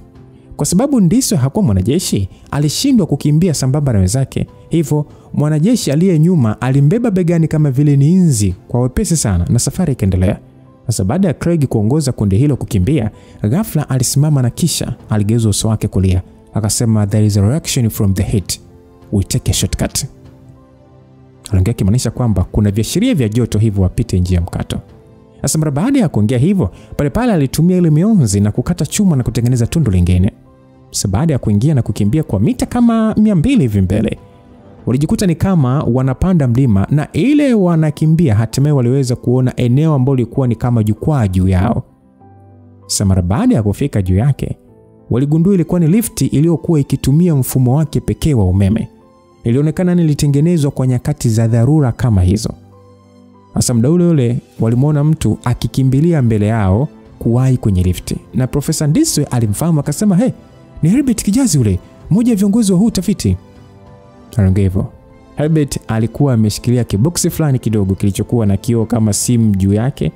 Kwa sababu Ndiso hakuwa mwanajeshi, alishindwa kukimbia sambamba na wenzake. Hivyo mwanajeshi aliye nyuma alimbeba begani kama vile ni inzi kwa wepesi sana, na safari ikaendelea. Sasa baada ya Craig kuongoza kundi hilo kukimbia, ghafla alisimama na kisha aligeuza uso wake kulia. Akasema, there is a reaction from the heat. We take a shortcut. Anaongea kimaanisha kwamba kuna viashiria vya joto, hivyo wapite njia mkato. Sasa mara baada ya kuongea hivyo, pale pale alitumia ile mionzi na kukata chuma na kutengeneza tundu lingine. Sasa baada ya kuingia na kukimbia kwa mita kama 200 hivi mbele, walijikuta ni kama wanapanda mlima, na ile wanakimbia hatimaye waliweza kuona eneo ambalo lilikuwa ni kama jukwaa juu yao. Sasa mara baada ya kufika juu yake, waligundua ilikuwa ni lifti iliyokuwa ikitumia mfumo wake pekee wa umeme. Ilionekana ilitengenezwa kwa nyakati za dharura kama hizo. Sasa muda ule walimuona mtu akikimbilia mbele yao kuwahi kwenye lifti, na Profesa Ndiso alimfahamu akasema, ni Herbert Kijazi ule, mmoja wa viongozi wa huu utafiti. Anaongea hivyo. Herbert alikuwa ameshikilia kiboksi fulani kidogo kilichokuwa na kioo kama simu juu yake.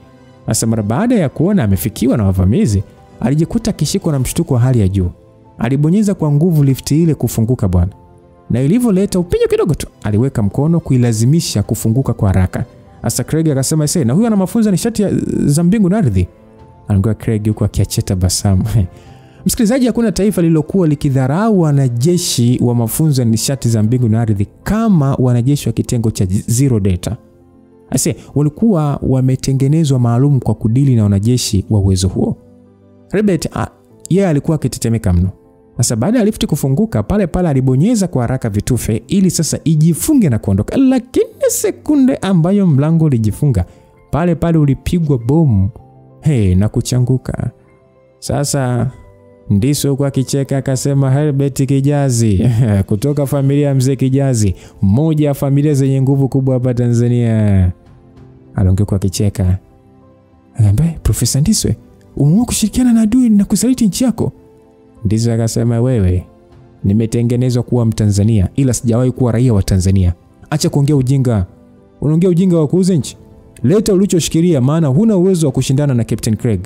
Sasa mara baada ya kuona amefikiwa na wavamizi, alijikuta akishikwa na mshtuko wa hali ya juu. Alibonyeza kwa nguvu lifti ile kufunguka bwana. Na ilivyoleta upinyo kidogo tu, aliweka mkono kuilazimisha kufunguka kwa haraka. Sasa Craig akasema, na huyu ana mafunzo nishati za mbingu na ardhi. Anaongea Craig huko akiacheta basamu. Msikilizaji, hakuna taifa lililokuwa likidharau wanajeshi wa mafunzo ya nishati za mbingu na ardhi kama wanajeshi wa kitengo cha Zero Data. Walikuwa wametengenezwa maalum kwa kudili na wanajeshi wa uwezo huo. Herbert yeye alikuwa akitetemeka mno. Sasa baada ya lifti kufunguka, pale pale alibonyeza kwa haraka vitufe ili sasa ijifunge na kuondoka. Lakini sekunde ambayo mlango ulijifunga, pale pale ulipigwa bomu na kuchanguka. Sasa Ndiso kwa kicheka akasema, Herbert Kijazi kutoka familia ya mzee Kijazi, mmoja ya familia zenye nguvu kubwa hapa Tanzania. Anaongea kwa kicheka. Anambia, Profesa Ndiso, umeamua kushirikiana na adui na kusaliti nchi yako? Ndiso akasema, wewe, nimetengenezwa kuwa Mtanzania ila sijawahi kuwa raia wa Tanzania. Acha kuongea ujinga. Unaongea ujinga wa kuuza nchi. Leta ulichoshikilia, maana huna uwezo wa kushindana na Captain Craig.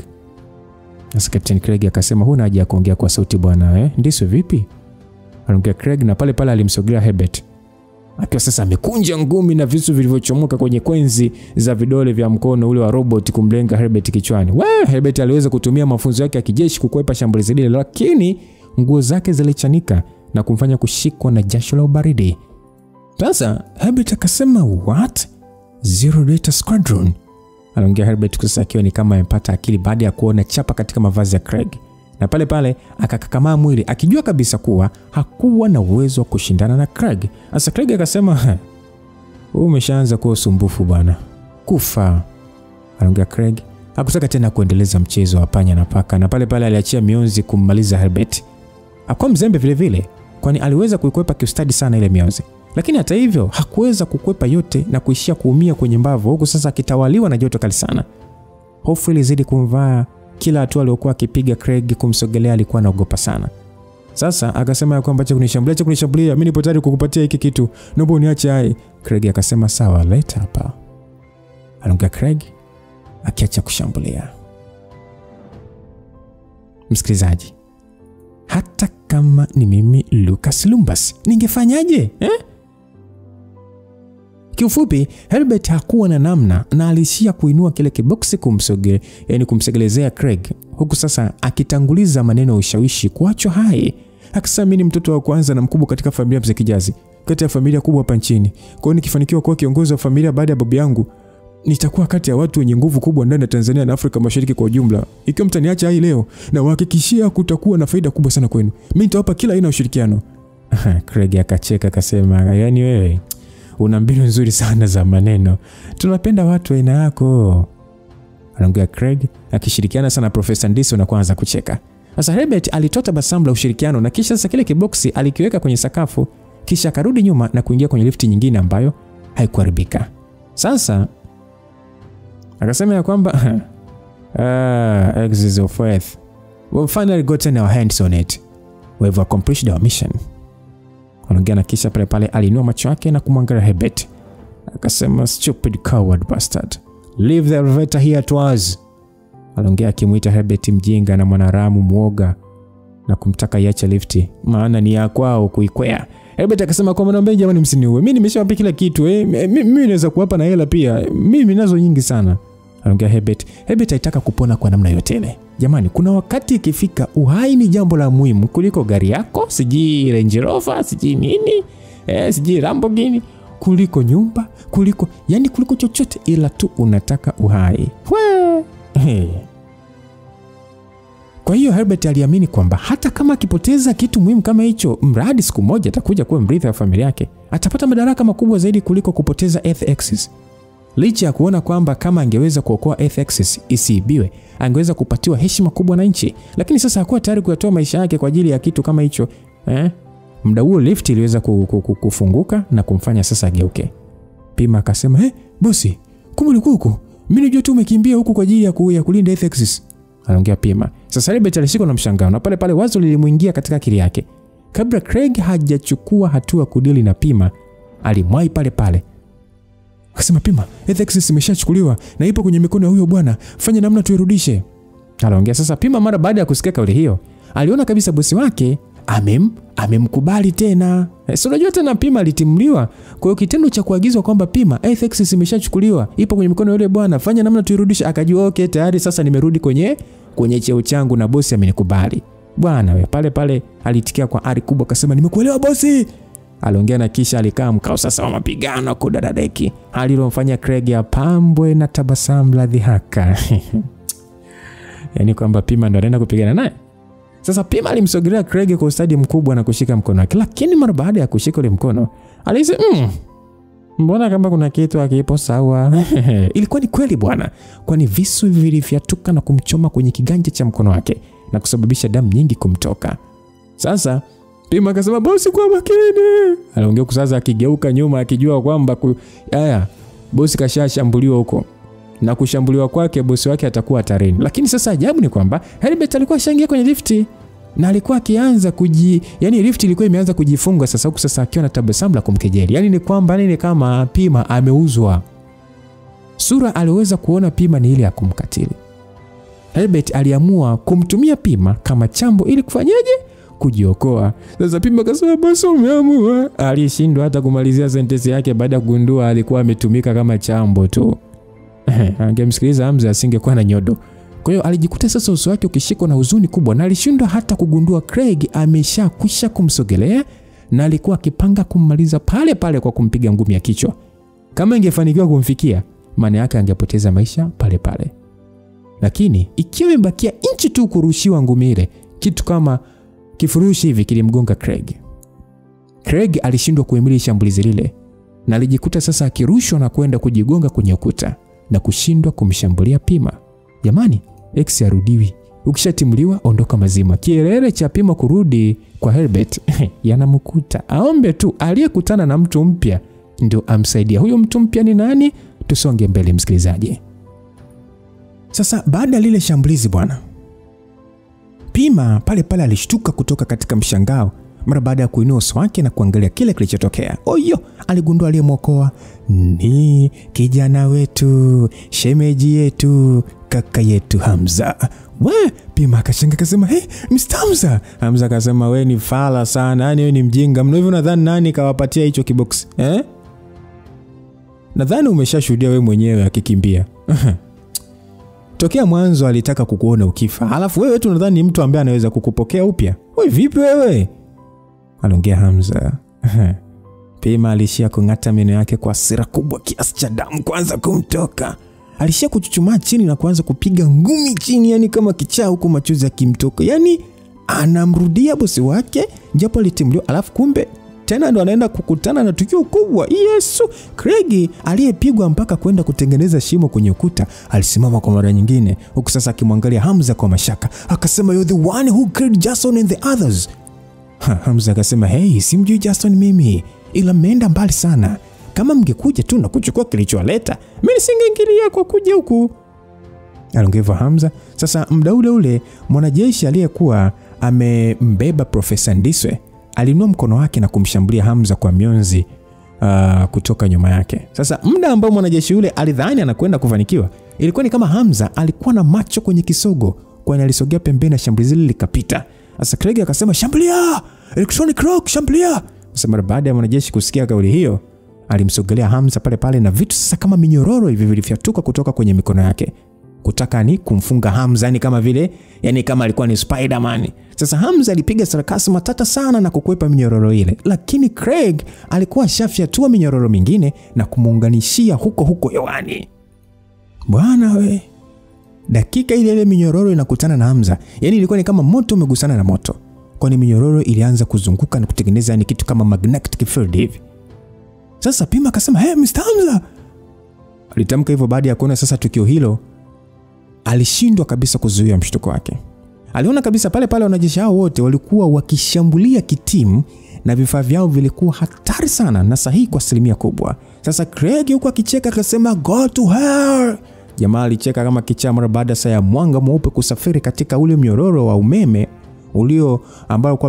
Sasa Captain Craig akasema, huna haja ya kuongea kwa sauti bwana. Ndiso vipi? Anaongea Craig, na pale pale alimsogelea Herbert. Akiwa sasa amekunja ngumi na visu vilivyochomoka kwenye kwenzi za vidole vya mkono ule wa robot kumlenga Herbert kichwani. Herbert aliweza kutumia mafunzo yake ya kijeshi kukwepa shambulizi lile, lakini nguo zake zilichanika na kumfanya kushikwa na jasho la ubaridi. Sasa Herbert akasema, what? Zero Data Squadron? Anaongea Herbert sasa akiwa ni kama amepata akili baada ya kuona chapa katika mavazi ya Craig. Na pale pale akakakamaa mwili akijua kabisa kuwa hakuwa na uwezo wa kushindana na Craig. Sasa Craig akasema, umeshaanza kuwa usumbufu bwana. Kufa. Anaongea Craig hakutaka tena kuendeleza mchezo wa panya na paka, na pale pale aliachia mionzi kummaliza Herbert. Hakuwa mzembe vile vile, kwani aliweza kuikwepa kiustadi sana ile mionzi. Lakini hata hivyo hakuweza kukwepa yote na kuishia kuumia kwenye mbavu, huku sasa akitawaliwa na joto kali sana. Hofu ilizidi kumvaa. Kila hatua aliyokuwa akipiga Craig kumsogelea alikuwa anaogopa sana. Sasa akasema kwamba acha kunishambulia, mimi nipo tayari kukupatia hiki kitu. Naomba uniache hai. Craig akasema sawa, leta hapa. Anaongea Craig akiacha kushambulia. Msikilizaji, hata kama ni mimi Lucas Lumbas, ningefanyaje? Kiufupi, Herbert hakuwa na namna na alishia kuinua kile kiboksi kumsegelezea Craig, huku sasa akitanguliza maneno ya ushawishi kuachwa hai. Akasema mimi ni mtoto wa kwanza na mkubwa katika familia Mzee Kijazi, kati ya familia kubwa hapa nchini. Kwa hiyo nikifanikiwa kuwa kiongozi wa familia baada ya babu yangu, nitakuwa kati ya watu wenye nguvu kubwa ndani ya Tanzania na Afrika Mashariki kwa ujumla. Ikiwa mtaniacha hai leo, na uhakikishia kutakuwa na faida kubwa sana kwenu. Mimi nitawapa kila aina ya ushirikiano. Craig akacheka akasema, yaani wewe una mbinu nzuri sana za maneno. Tunapenda watu aina yako. Anaongea Craig akishirikiana sana na Profesa Ndiso na kuanza kucheka. Sasa Herbert alitota basamu la ushirikiano na kisha sasa kile kiboksi alikiweka kwenye sakafu, kisha akarudi nyuma na kuingia kwenye lifti nyingine ambayo haikuharibika. Sasa akasema ya kwamba exes of earth, we've finally gotten our hands on it. We've accomplished our mission. Anaongea na kisha pale pale alinua macho yake na kumwangalia Herbert. Akasema stupid coward bastard. Leave the elevator here to us. Anaongea akimuita Herbert mjinga na mwanaramu muoga na kumtaka iache lifti, maana ni ya kwao kuikwea. Herbert akasema kwa naomba jamani msiniue. Mimi nimeshawapa kila kitu mimi naweza kuwapa na hela pia. Mimi nazo nyingi sana. Anaongea Herbert. Herbert alitaka kupona kwa namna yote ile. Jamani, kuna wakati ikifika uhai ni jambo la muhimu kuliko gari yako, siji Range Rover, siji nini, siji Lamborghini, kuliko nyumba, kuliko chochote, ila tu unataka uhai. Kwa hiyo Herbert aliamini kwamba hata kama akipoteza kitu muhimu kama hicho, mradi siku moja atakuja kuwa mrithi wa familia yake, atapata madaraka makubwa zaidi kuliko kupoteza Earth Axis. Licha ya kuona kwamba kama angeweza kuokoa Earth Axis isiibiwe, angeweza kupatiwa heshima kubwa na nchi, lakini sasa hakuwa tayari kuyatoa maisha yake kwa ajili ya kitu kama hicho. Muda huo lift iliweza kufunguka na kumfanya sasa ageuke. Pima akasema, bosi, kumbe ulikuwa huko? Mimi nijua tu umekimbia huko kwa ajili ya kulinda Earth Axis. Anaongea Pima. Sasa Herbert alishikwa na mshangao na pale pale wazo lilimuingia katika akili yake. Kabla Craig hajachukua hatua kudili na Pima, alimwai pale pale. Akasema, Pima, Earth Axis imeshachukuliwa na ipo kwenye mikono ya huyo bwana. Fanya namna tuirudishe. Anaongea sasa Pima. Mara baada ya kusikia kauli hiyo, aliona kabisa bosi wake amemkubali tena. Sio, unajua tena Pima alitimliwa. Kwa hiyo kitendo cha kuagizwa kwamba Pima, Earth Axis imeshachukuliwa, ipo kwenye mikono ya yule bwana, fanya namna tuirudishe, akajua okay, tayari sasa nimerudi kwenye cheo changu na bosi amenikubali. Bwana we, pale pale alitikia kwa ari kubwa akasema, nimekuelewa bosi. Aliongea na kisha alikaa mkao sasa wa mapigano kudadadeki, hali iliyomfanya Craig apambwe na tabasamu la dhihaka. Yaani kwamba Pima ndo anaenda kupigana naye. Sasa Pima alimsogelea Craig kwa ustadi mkubwa na kushika mkono wake, lakini mara baada ya kushika ule mkono alisema, mbona kama kuna kitu hakipo sawa. Ilikuwa ni kweli bwana, kwani visu vilifyatuka na kumchoma kwenye kiganja cha mkono wake na kusababisha damu nyingi kumtoka. Sasa Pima akasema, bosi kwa makini. Aliongea sasa akigeuka nyuma akijua kwamba bosi kashashambuliwa huko, na kushambuliwa kwake bosi wake atakuwa hatarini. Lakini sasa ajabu ni kwamba Herbert alikuwa ashaingia kwenye lifti na alikuwa akianza lift ilikuwa imeanza kujifunga sasa, huku sasa akiwa na tabasamu la kumkejeli. Yaani ni kwamba kama Pima ameuzwa. Sura aliweza kuona Pima ni ile ya kumkatili. Herbert aliamua kumtumia Pima kama chambo ili kufanyaje? Kujiokoa. Sasa Pima akasema, bosi umeamua. Alishindwa hata kumalizia sentensi yake baada ya kugundua alikuwa ametumika kama chambo tu. Angemsikiliza Hamza asingekuwa na nyodo. Kwa hiyo alijikuta sasa uso wake ukishikwa na huzuni kubwa na alishindwa hata kugundua Craig ameshakwisha kumsogelea na alikuwa akipanga kummaliza pale pale kwa kumpiga ngumi ya kichwa. Kama ingefanikiwa kumfikia, maana yake angepoteza maisha pale pale. Lakini ikiwa imebakia inchi tu kurushiwa ngumi ile, kitu kama kifurushi hivi kilimgonga Craig. Craig alishindwa kuhimili shambulizi lile na alijikuta sasa akirushwa na kwenda kujigonga kwenye ukuta na kushindwa kumshambulia Pima. Jamani, X arudiwi. Ukishatimuliwa ondoka mazima. Kielele cha Pima kurudi kwa Herbert yanamkuta. Aombe tu aliyekutana na mtu mpya ndio amsaidia. Huyo mtu mpya ni nani? Tusonge mbele msikilizaji. Sasa baada lile shambulizi bwana, Pima pale pale alishtuka kutoka katika mshangao mara baada ya kuinua uso wake na kuangalia kile kilichotokea. Oyo, aligundua aliyemwokoa ni kijana wetu, shemeji yetu, kaka yetu Hamza. Pima akashangaa akasema, Mr. Hamza. Hamza akasema, wewe ni fala sana, yani wewe ni mjinga mno, hivyo nadhani nani kawapatia hicho kibox? nadhani umeshashuhudia wewe mwenyewe akikimbia. Tokea mwanzo alitaka kukuona ukifa. Halafu wewe tu unadhani mtu ambaye anaweza kukupokea upya? Wewe vipi wewe? Aliongea Hamza. Pima alishia kung'ata meno yake kwa hasira kubwa kiasi cha damu kwanza kumtoka. Alishia kuchuchumaa chini na kuanza kupiga ngumi chini, yani kama kichaa, huko machozi yakimtoka. Yani anamrudia bosi wake japo alitimliwa, alafu kumbe tena ndo anaenda kukutana na tukio kubwa. Yesu, Craig aliyepigwa mpaka kwenda kutengeneza shimo kwenye ukuta alisimama kwa mara nyingine, huku sasa akimwangalia Hamza kwa mashaka. Akasema, "You're the one who killed Jason and the others." Hamza akasema, "Hey, simjui Jason mimi, ila mmeenda mbali sana. Kama mngekuja tu na kuchukua kilichowaleta, mimi nisingeingilia kwa kuja huku." Aliongea Hamza. Sasa muda ule mwanajeshi aliyekuwa amembeba Profesa Ndiswe alinua mkono wake na kumshambulia Hamza kwa mionzi kutoka nyuma yake. Sasa muda ambao mwanajeshi yule alidhani anakwenda kufanikiwa, ilikuwa ni kama Hamza alikuwa na macho kwenye kisogo, kwani alisogea pembeni na shambulizi lile likapita. Sasa Craig akasema, "Shambulia! Electronic rock, shambulia!" Sasa mara baada ya mwanajeshi kusikia kauli hiyo, alimsogelea Hamza pale na vitu sasa kama minyororo hivi vilifyatuka kutoka kwenye mikono yake, kutaka ni kumfunga Hamza, ni kama vile, yani kama alikuwa ni Spider-Man. Sasa Hamza alipiga sarakasi matata sana na kukwepa minyororo ile, lakini Craig alikuwa shafyatua minyororo mingine na kumuunganishia huko hewani. Bwana we, dakika ile minyororo inakutana na Hamza, yani ilikuwa ni kama moto umegusana na moto, kwani minyororo ilianza kuzunguka na kutengeneza yani kitu kama magnetic field hivi. Sasa Pima akasema, "Hey Mr. Hamza." Alitamka hivyo baada ya kuona sasa tukio hilo. Alishindwa kabisa kuzuia mshtuko wake. Aliona kabisa pale wanajeshi hao wote walikuwa wakishambulia kitimu na vifaa vyao vilikuwa hatari sana na sahihi kwa asilimia kubwa. Sasa Craig yuko akicheka akasema, "Go to her." Jamaa alicheka kama kichaa mara baada saa ya mwanga mweupe kusafiri katika ule mnyororo wa umeme ambao alikuwa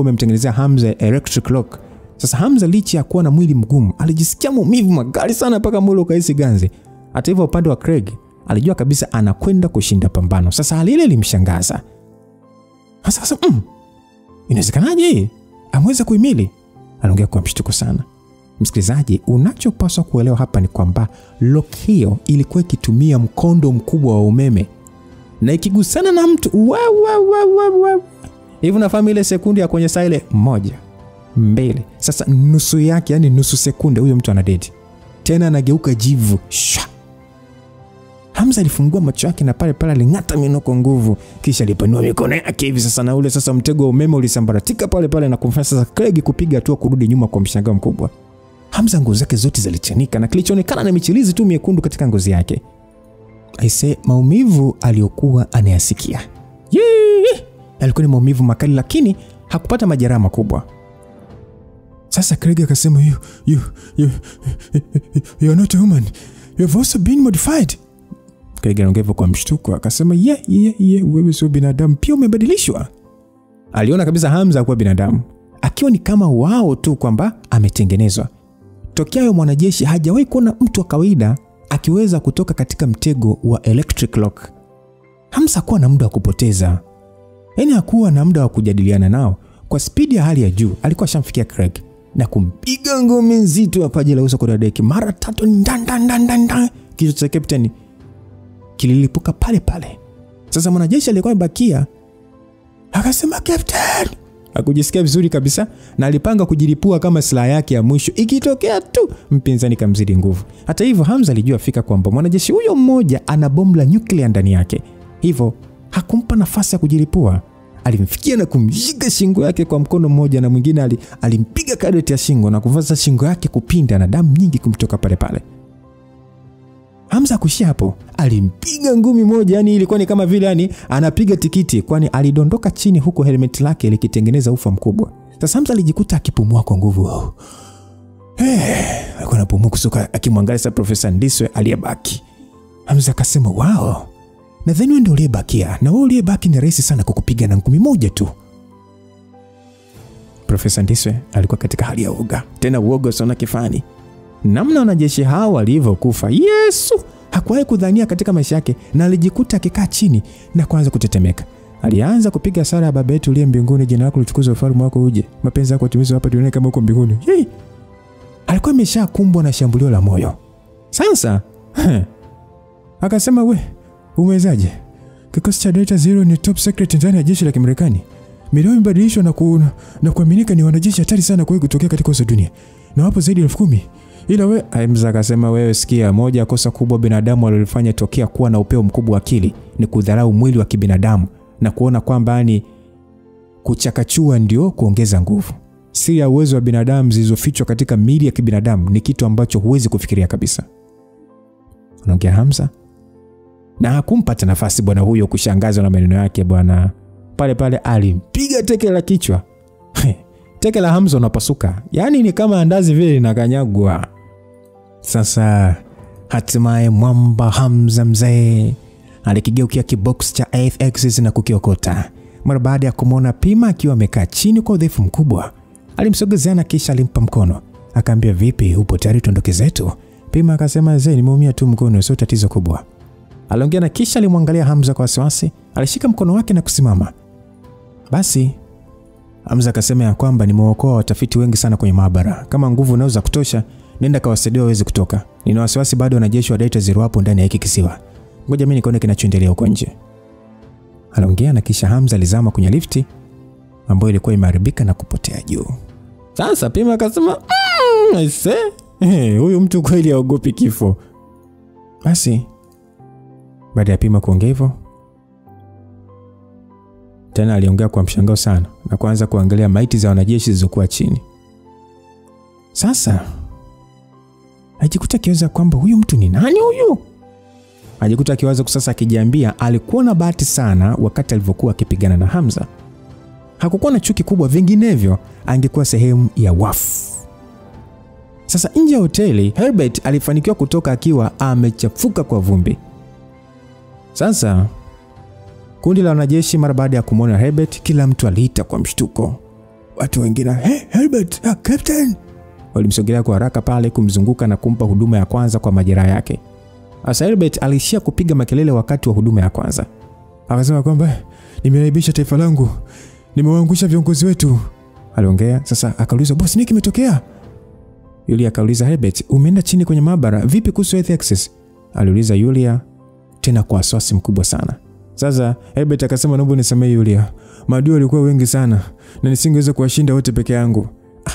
amemtengenezea Hamza electric lock. Sasa Hamza licha ya kuwa na mwili mgumu alijisikia maumivu makali sana mpaka mwili ukahisi ganzi. Hata hivyo upande wa Craig alijua kabisa anakwenda kushinda pambano. Sasa hali ile ilimshangaza. Sasa inawezekanaje ameweza kuhimili? Aliongea kwa mshtuko sana. Msikilizaji, unachopaswa kuelewa hapa ni kwamba lock hiyo ilikuwa ikitumia mkondo mkubwa wa umeme na ikigusana na mtu hivi nafahamu ile sekunde ya kwenye saa ile 1, 2. Sasa nusu yake, yani nusu sekunde, huyo mtu anadedi. Tena anageuka jivu. Hamza alifungua macho yake na pale aling'ata meno kwa nguvu, kisha alipanua mikono yake hivi sasa, na ule sasa mtego wa umeme ulisambaratika pale na kumfanya sasa Craig kupiga hatua kurudi nyuma kwa mshangao mkubwa. Hamza ngozi zake zote zilichanika na kilichoonekana na michirizi tu miekundu katika ngozi yake. Aise, maumivu aliyokuwa anayasikia, alikuwa ni maumivu makali, lakini hakupata majeraha makubwa. Sasa Craig akasema, "You are not a human. You have also been modified." Craig anaongea kwa mshtuko akasema, "Yeah, wewe sio binadamu, pia umebadilishwa." Aliona kabisa Hamza kuwa binadamu, akiwa ni kama wao tu kwamba ametengenezwa. Tokea yule mwanajeshi hajawahi kuona mtu wa kawaida akiweza kutoka katika mtego wa electric lock. Hamza hakuwa na muda wa kupoteza. Yaani hakuwa na muda wa kujadiliana nao. Kwa spidi ya hali ya juu alikuwa shamfikia Craig na kumpiga ngumi nzito ya paji la uso kwa deki mara 3 ndan. Kichwa cha captain kililipuka pale. Sasa mwanajeshi aliyekuwa amebakia akasema, "Captain." Hakujisikia vizuri kabisa na alipanga kujilipua kama silaha yake ya mwisho ikitokea tu mpinzani kamzidi nguvu. Hata hivyo Hamza alijua fika kwamba mwanajeshi huyo mmoja ana bomu la nyuklia ndani yake. Hivyo hakumpa nafasi ya kujilipua. Alimfikia na kumshika shingo yake kwa mkono mmoja na mwingine alimpiga kadeti ya shingo na kuvaza shingo yake kupinda na damu nyingi kumtoka pale. Hamza kushia hapo, alimpiga ngumi moja, yani ilikuwa ni kama vile yani anapiga tikiti, kwani alidondoka chini huko helmet lake likitengeneza ufa mkubwa. Sasa Hamza alijikuta akipumua kwa nguvu. Alikuwa anapumua kusoka akimwangalia Profesa Ndiswe aliyebaki. Hamza akasema, "Wow. Nadhani wewe ndio uliyebakia, na wewe uliyebaki ni rahisi sana kukupiga na ngumi moja tu." Profesa Ndiswe alikuwa katika hali ya uoga, tena uoga sana kifani. Namna wanajeshi hao walivyokufa, Yesu, hakuwahi kudhania katika maisha yake, na alijikuta akikaa chini na kuanza kutetemeka. Alianza kupiga sala ya Baba yetu uliye mbinguni, jina lako litukuzwe, ufalme wako uje, mapenzi yako yatimizwe hapa duniani kama huko mbinguni. alikuwa ameshakumbwa na shambulio la moyo. Sasa akasema, we umewezaje? Kikosi cha Delta Zero ni top secret ndani ya jeshi la Kimarekani. Milioni mbadilishwa na kuaminika ni wanajeshi hatari sana kwa kutokea katika uso dunia. Na wapo zaidi ya 10,000. Ila we, Hamza akasema, wewe sikia, moja kosa kubwa binadamu alilofanya tokea kuwa na upeo mkubwa wa akili ni kudharau mwili wa kibinadamu na kuona kwamba ni kuchakachua ndio kuongeza nguvu. Siri ya uwezo wa binadamu zilizofichwa katika miili ya kibinadamu ni kitu ambacho huwezi kufikiria kabisa. Anaongea Hamza. Na hakumpata nafasi bwana huyo kushangazwa na maneno yake bwana. Pale alimpiga teke la kichwa. Teke la Hamza unapasuka. Yaani ni kama andazi vile linakanyagwa. Sasa hatimaye mwamba Hamza mzee alikigeukia kibox cha AFX na kukiokota. Mara baada ya kumwona Pima akiwa amekaa chini kwa udhaifu mkubwa, alimsogezea na kisha alimpa mkono. Akaambia, vipi, upo tayari tuondoke zetu? Pima akasema, zee, nimeumia tu mkono, sio tatizo kubwa. Aliongea na kisha alimwangalia Hamza kwa wasiwasi. Alishika mkono wake na kusimama. Basi Hamza akasema ya kwamba nimeokoa watafiti wengi sana kwenye maabara. Kama nguvu unaweza kutosha, nenda kawasaidia waweze kutoka. Nina wasiwasi bado wanajeshi wa Delta Zero hapo ndani ya hiki kisiwa. Ngoja mimi nikaone kinachoendelea huko nje. Aliongea na kisha Hamza alizama kwenye lifti ambayo ilikuwa imeharibika na kupotea juu. Sasa Pima akasema, huyu mtu kweli haogopi kifo. Basi baada ya Pima kuongea hivyo, tena aliongea kwa mshangao sana na kuanza kuangalia maiti za wanajeshi zilizokuwa chini. Sasa ajikuta kiwaza kwamba huyu mtu ni nani huyu? Ajikuta kiwaza sasa akijiambia alikuwa na bahati sana wakati alivyokuwa akipigana na Hamza. Hakukuwa na chuki kubwa, vinginevyo angekuwa sehemu ya wafu. Sasa nje ya hoteli, Herbert alifanikiwa kutoka akiwa amechafuka kwa vumbi. Sasa kundi la wanajeshi mara baada ya kumwona Herbert, kila mtu aliita kwa mshtuko. Watu wengine, "Hey Herbert, Captain!" Walimsogelea kwa haraka pale kumzunguka na kumpa huduma ya kwanza kwa majeraha yake. Asa Herbert alishia kupiga makelele wakati wa huduma ya kwanza. Akasema kwamba nimeaibisha taifa langu, nimewaangusha viongozi wetu. Aliongea. Sasa akauliza, boss, nini kimetokea? Yulia akauliza, Herbert, umeenda chini kwenye maabara, vipi kuhusu Earth Access? Aliuliza Yulia tena kwa wasiwasi mkubwa sana. Sasa Herbert akasema, naomba nisamehe Yulia, maadui walikuwa wengi sana na nisingeweza kuwashinda wote peke yangu.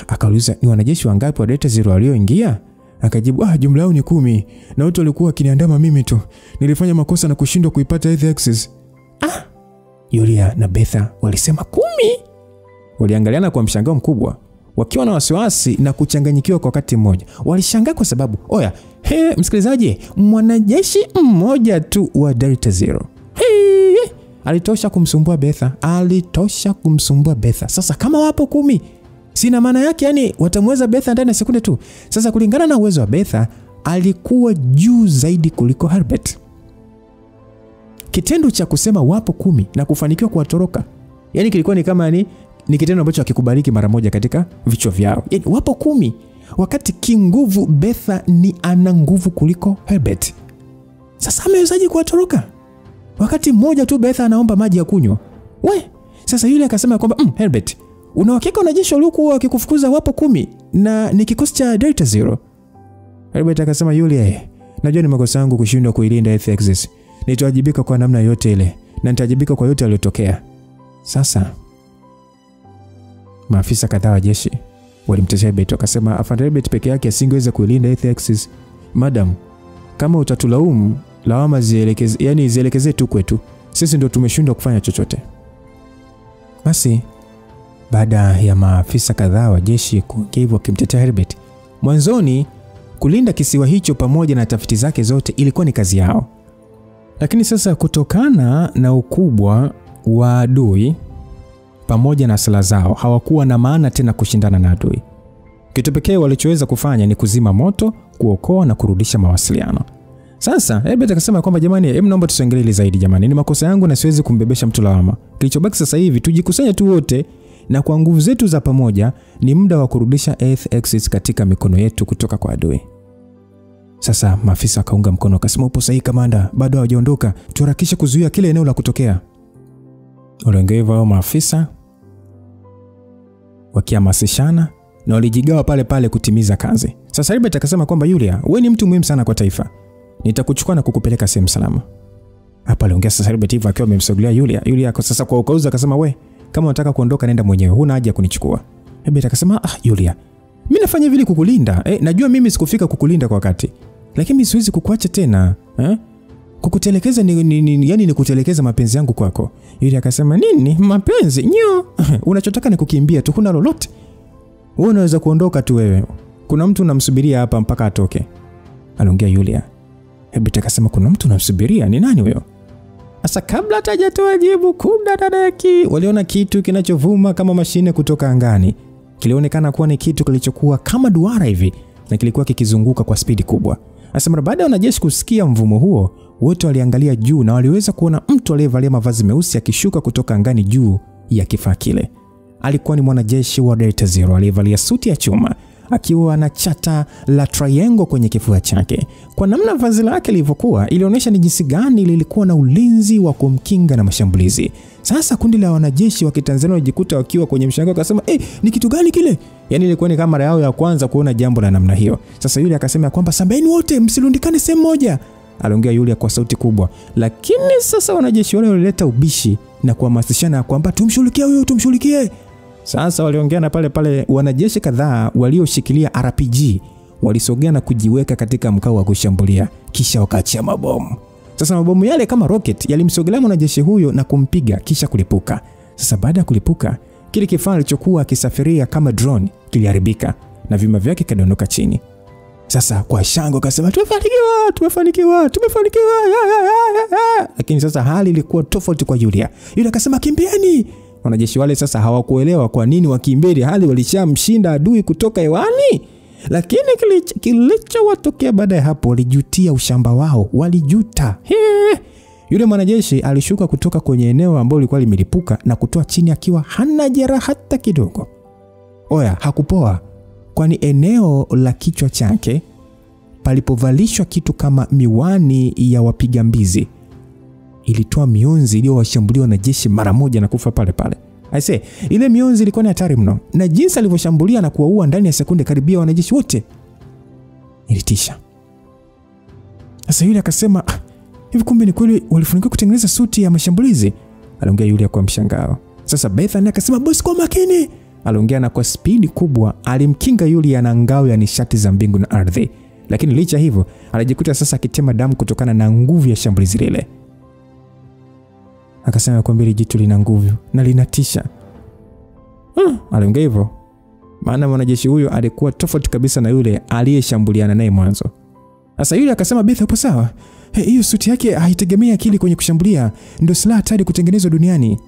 Akauliza, ni wanajeshi wangapi wa Delta Zero walioingia? Akajibu, jumla yao ni 10 na wote walikuwa wakiniandama mimi tu. Nilifanya makosa na kushindwa kuipata Earth Access. Yulia na Betha walisema 10. Waliangaliana kwa mshangao mkubwa, wakiwa na wasiwasi na kuchanganyikiwa kwa wakati mmoja. Walishangaa kwa sababu, msikilizaji, mwanajeshi mmoja tu wa Delta Zero alitosha kumsumbua Betha. Sasa kama wapo 10, sina maana yake yani watamweza Betha ndani ya sekunde tu. Sasa kulingana na uwezo wa Betha, alikuwa juu zaidi kuliko Herbert. Kitendo cha kusema wapo 10 na kufanikiwa kuwatoroka, yani kilikuwa ni kama ni kitendo ambacho hakikubaliki mara moja katika vichwa vyao. Yani wapo 10 wakati kinguvu Betha ni ana nguvu kuliko Herbert. Sasa amewezaje kuwatoroka wakati mmoja tu Betha anaomba maji ya kunywa? Sasa yule akasema kwamba Herbert, una uhakika wanajeshi waliokuwa wakikufukuza wapo 10 na ni kikosi cha Delta Zero? Herbert akasema, yule, najua ni makosa yangu kushindwa kuilinda Earth Access. Nitawajibika kwa namna yote ile na nitajibika kwa yote yaliyotokea. Sasa maafisa kadhaa wa jeshi walimtetea Herbert, wakasema afande Herbert peke yake asingeweza kuilinda Earth Access. Madam, kama utatulaumu, lawama zielekeze tu kwetu. Sisi ndio tumeshindwa kufanya chochote. Basi baada ya maafisa kadhaa wa jeshi kuongea wakimtetea Herbert, mwanzoni kulinda kisiwa hicho pamoja na tafiti zake zote ilikuwa ni kazi yao. Lakini sasa kutokana na ukubwa wa adui pamoja na silaha zao, hawakuwa na maana tena kushindana na adui. Kitu pekee walichoweza kufanya ni kuzima moto, kuokoa na kurudisha mawasiliano. Sasa Herbert akasema kwamba jamani, naomba tusiangalie zaidi jamani. Ni makosa yangu na siwezi kumbebesha mtu lawama. Kilichobaki sasa hivi tujikusanye tu wote na kwa nguvu zetu za pamoja ni muda wa kurudisha Earth Access katika mikono yetu kutoka kwa adui. Sasa maafisa akaunga mkono, akasema upo sahihi kamanda, bado hawajaondoka. Tuharakishe kuzuia kile eneo la kutokea. Waliongea hivyo maafisa wakihamasishana na walijigawa pale pale kutimiza kazi. Sasa Herbert akasema kwamba Yulia, wewe ni mtu muhimu sana kwa taifa. Nitakuchukua na kukupeleka sehemu salama. Hapa aliongea sasa Herbert hivyo akiwa amemsogelea Yulia. Yulia kwa sasa kwa ukauza akasema we, kama unataka kuondoka nenda mwenyewe. Huna haja kunichukua. Herbert akasema Yulia, mimi nafanya vile kukulinda. Najua mimi sikufika kukulinda kwa wakati. Lakini mimi siwezi kukuacha tena. Kukutelekeza yani ni kutelekeza mapenzi yangu kwako. Yulia akasema nini? Mapenzi? Nyo. Unachotaka ni kukimbia tu, kuna lolote. Wewe unaweza kuondoka tu wewe. Kuna mtu unamsubiria hapa mpaka atoke. Aliongea Yulia. Herbert akasema kuna mtu unamsubiria? Ni nani huyo? Sasa kabla hajatoa jibu, kumbe dadaki waliona kitu kinachovuma kama mashine kutoka angani. Kilionekana kuwa ni kitu kilichokuwa kama duara hivi na kilikuwa kikizunguka kwa spidi kubwa. Sasa mara baada ya wanajeshi kusikia mvumo huo, wote waliangalia juu na waliweza kuona mtu aliyevalia mavazi meusi akishuka kutoka angani juu ya kifaa kile. Alikuwa ni mwanajeshi wa Delta Zero aliyevalia suti ya chuma, akiwa na chata la triangle kwenye kifua chake. Kwa namna vazi lake lilivyokuwa, ilionyesha ni jinsi gani lilikuwa na ulinzi wa kumkinga na mashambulizi. Sasa kundi la wanajeshi wa Kitanzania walijikuta wakiwa kwenye mshangao, akasema ni kitu gani kile? Yani ilikuwa ni kama yao ya kwanza kuona jambo la namna hiyo. Sasa yule akasema kwamba sambaeni wote msilundikane sehemu moja. Aliongea yule kwa sauti kubwa. Lakini sasa wanajeshi wale walileta ubishi na kuhamasishana kwamba tumshughulikie huyo, tumshughulikie. Sasa waliongeana pale pale. Wanajeshi kadhaa walioshikilia RPG walisogea na kujiweka katika mkao wa kushambulia, kisha wakaachia mabomu. Sasa mabomu yale kama rocket yalimsogelea mwanajeshi huyo na kumpiga kisha kulipuka. Sasa baada ya kulipuka, kile kifaa kilichokuwa kisafiria kama drone kiliharibika na vyuma vyake kadondoka chini. Sasa kwa shangwe akasema tumefanikiwa. Lakini sasa hali ilikuwa tofauti kwa Yulia. Yulia akasema kimbieni. Wanajeshi wale sasa hawakuelewa kwa nini wakimbeli hali walishamshinda adui kutoka hewani. Lakini kilichowatokea baada ya hapo, walijutia ushamba wao, walijuta. Yule mwanajeshi alishuka kutoka kwenye eneo ambalo lilikuwa limelipuka na kutoa chini akiwa hana jeraha hata kidogo. Hakupoa, kwani eneo la kichwa chake palipovalishwa kitu kama miwani ya wapiga mbizi ilitoa mionzi iliyowashambulia wanajeshi mara moja na kufa pale pale. Ile mionzi ilikuwa ni hatari mno, na jinsi alivyoshambulia na kuwaua ndani ya sekunde karibia wanajeshi wote ilitisha. Sasa yule akasema hivi kumbe ni kweli walifanikiwa kutengeneza suti ya mashambulizi? Aliongea yule kwa mshangao. Sasa Bethany akasema boss kwa makini. Aliongea na kwa spidi kubwa, alimkinga yule ana ngao ya nishati za mbingu na ardhi. Lakini licha hivyo, alijikuta sasa akitema damu kutokana na nguvu ya shambulizi lile. Akasema kwamba jitu lina nguvu na linatisha. Aliongea hivyo maana mwanajeshi huyo alikuwa tofauti kabisa na yule aliyeshambuliana naye mwanzo. Sasa yule akasema Beth upo sawa? Hiyo suti yake haitegemea akili kwenye kushambulia, ndio silaha hatari kutengenezwa duniani.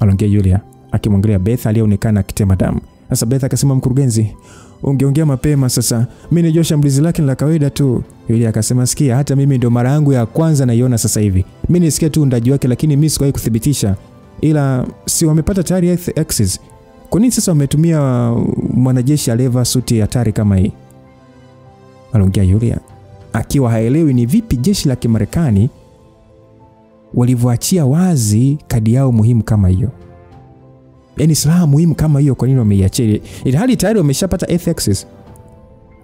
Aliongea Yulia akimwangalia Beth aliyeonekana akitema damu. Sasa Beth akasema mkurugenzi, ungeongea mapema sasa. Mimi najua shambulizi lake ni la kawaida tu. Yulia akasema sikia, hata mimi ndio mara yangu ya kwanza naiona sasa hivi. Mimi nisikia tu undaji wake lakini mimi sikuwahi kuthibitisha. Ila si wamepata tayari access. Kwa nini sasa wametumia mwanajeshi aliyevaa suti hatari kama hii? Aliongea Yulia akiwa haelewi ni vipi jeshi la Kimarekani walivyoachia wazi kadi yao muhimu kama hiyo. Yaani silaha muhimu kama hiyo kwa nini wameiachia? Ilhali tayari wameshapata access.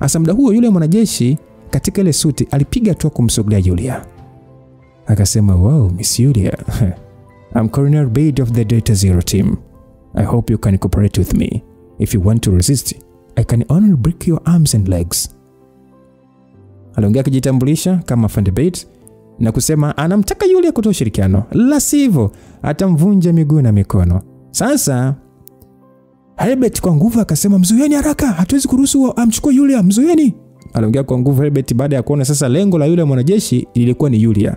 Asa muda huo yule mwanajeshi katika ile suti alipiga tu kumsogelea Yulia. Akasema wow, Miss Yulia. I'm Colonel Bade of the Delta Zero team. I hope you can cooperate with me. If you want to resist, I can only break your arms and legs. Aliongea kujitambulisha kama Afande Bade na kusema anamtaka Yulia kutoa ushirikiano, la sivyo atamvunja miguu na mikono. Sasa Herbert kwa nguvu akasema mzuieni haraka, hatuwezi kuruhusu amchukue Yulia, mzuieni. Aliongea kwa nguvu Herbert baada ya kuona sasa lengo la yule mwanajeshi lilikuwa ni Yulia.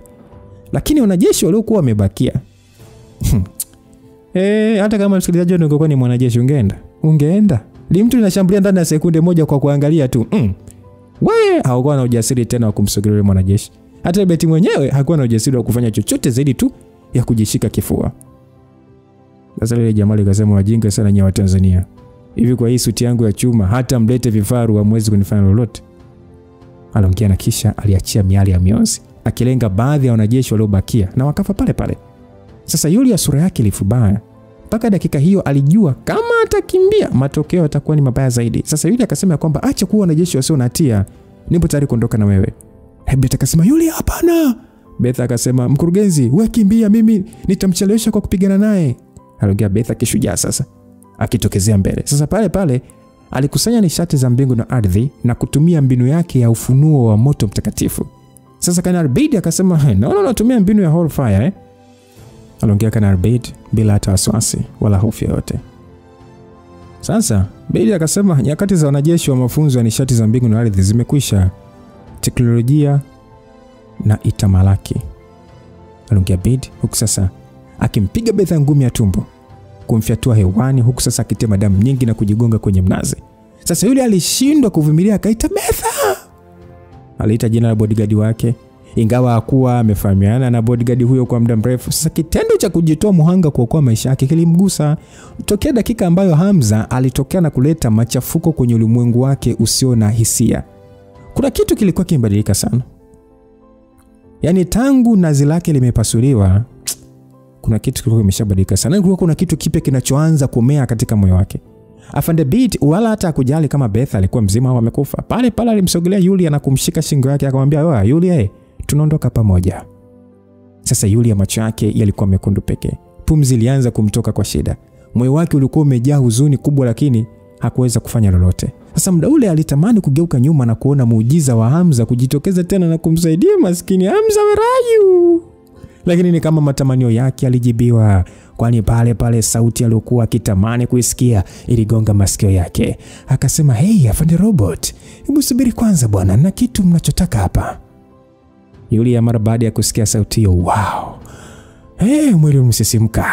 Lakini wanajeshi waliokuwa wamebakia hata kama msikilizaji ungekuwa ni mwanajeshi ungeenda. Li mtu linashambulia ndani ya sekunde moja kwa kuangalia tu. Wewe hakuwa na ujasiri tena wa kumsogelea yule mwanajeshi. Hata Herbert mwenyewe hakuwa na ujasiri wa kufanya chochote zaidi tu ya kujishika kifua. Sasa ile jamaa akasema wajinga sana nyewe wa Tanzania. Hivi kwa hii suti yangu ya chuma hata mlete vifaru hamwezi kunifanya lolote. Aliongea na kisha aliachia miali ya mionzi akilenga baadhi ya wanajeshi waliobakia na wakafa pale pale. Sasa Yulia sura yake ilifubaya Mpaka dakika hiyo alijua kama atakimbia matokeo yatakuwa ni mabaya zaidi. Sasa yule akasema kwamba acha kuwa wanajeshi wasio na hatia, nipo tayari kuondoka na wewe. Beth akasema yule hapana. Beth akasema mkurugenzi, wewe kimbia, mimi nitamchelewesha kwa kupigana naye. Aliongea Beth akishujaa sasa, akitokezea mbele. Sasa pale pale alikusanya nishati za mbingu na ardhi na kutumia mbinu yake ya ufunuo wa moto mtakatifu. Sasa Kanali Bedi akasema natumia mbinu ya Holy Fire. Aliongea Kanali Bedi bila hata wasiwasi wala hofu yoyote. Sasa Bedi akasema nyakati za wanajeshi wa mafunzo ya nishati za mbingu na ardhi zimekwisha. Teknolojia na itamalaki. Aliongea Bedi huku sasa akimpiga Beth ngumi ya tumbo, kumfyatua hewani, huku sasa akitema damu nyingi na kujigonga kwenye mnazi. Sasa yule alishindwa kuvumilia, akaita Betha. Aliita jina la bodyguard wake, ingawa hakuwa amefahamiana na bodyguard huyo kwa muda mrefu. Sasa kitendo cha kujitoa muhanga kuokoa maisha yake kilimgusa. Tokea dakika ambayo Hamza alitokea na kuleta machafuko kwenye ulimwengu wake usio na hisia, kuna kitu kilikuwa kimebadilika sana. Yaani tangu nazi lake limepasuliwa, kuna kitu kilikuwa kimeshabadilika sana. Kulikuwa kuna kitu kipya kinachoanza kumea katika moyo wake. Afande Bedi wala hata kujali kama Beth alikuwa mzima au amekufa. Pale pale alimsogelea Yulia na kumshika shingo yake, akamwambia, "Wewe Yulia, tunaondoka pamoja." Sasa Yulia macho yake yalikuwa mekundu pekee. Pumzi ilianza kumtoka kwa shida. Moyo wake ulikuwa umejaa huzuni kubwa, lakini hakuweza kufanya lolote. Sasa muda ule alitamani kugeuka nyuma na kuona muujiza wa Hamza kujitokeza tena na kumsaidia maskini Hamza Werayu. Lakini ni kama matamanio yake alijibiwa, kwani pale pale sauti aliyokuwa akitamani kuisikia iligonga masikio yake. Akasema, "Hey, Afande Robot, hebu subiri kwanza bwana, na kitu mnachotaka hapa." Yulia mara baada ya kusikia sauti hiyo, wow. Mwili umesisimka.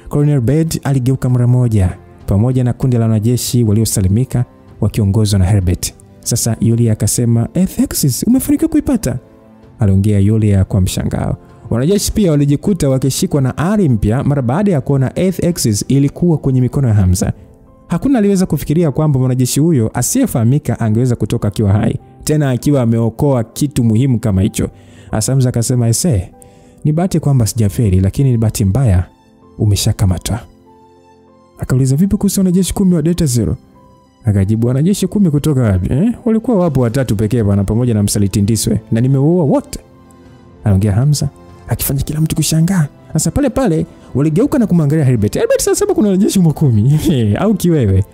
Colonel Bedi aligeuka mara moja, pamoja na kundi la wanajeshi waliosalimika wakiongozwa na Herbert. Sasa Yulia akasema, "FX, umefanikiwa kuipata?" Aliongea Yulia kwa mshangao. Wanajeshi pia walijikuta wakishikwa na ari mpya mara baada ya kuona FX ilikuwa kwenye mikono ya Hamza. Hakuna aliweza kufikiria kwamba mwanajeshi huyo asiyefahamika angeweza kutoka akiwa hai, tena akiwa ameokoa kitu muhimu kama hicho. Hamza akasema, "Ni bahati kwamba sijafeli, lakini ni bahati mbaya umeshakamatwa." Akauliza, "Vipi kuhusu wanajeshi 10 wa Delta Zero?" Akajibu, "Wanajeshi 10 kutoka wapi? Walikuwa wapo 3 pekee bwana, pamoja na msaliti Ndiswe, na nimewaua wote." Aliongea Hamza akifanya kila mtu kushangaa. Sasa pale pale waligeuka na kumwangalia Herbert. Herbert sasa kuna wanajeshi 10 au kiwewe.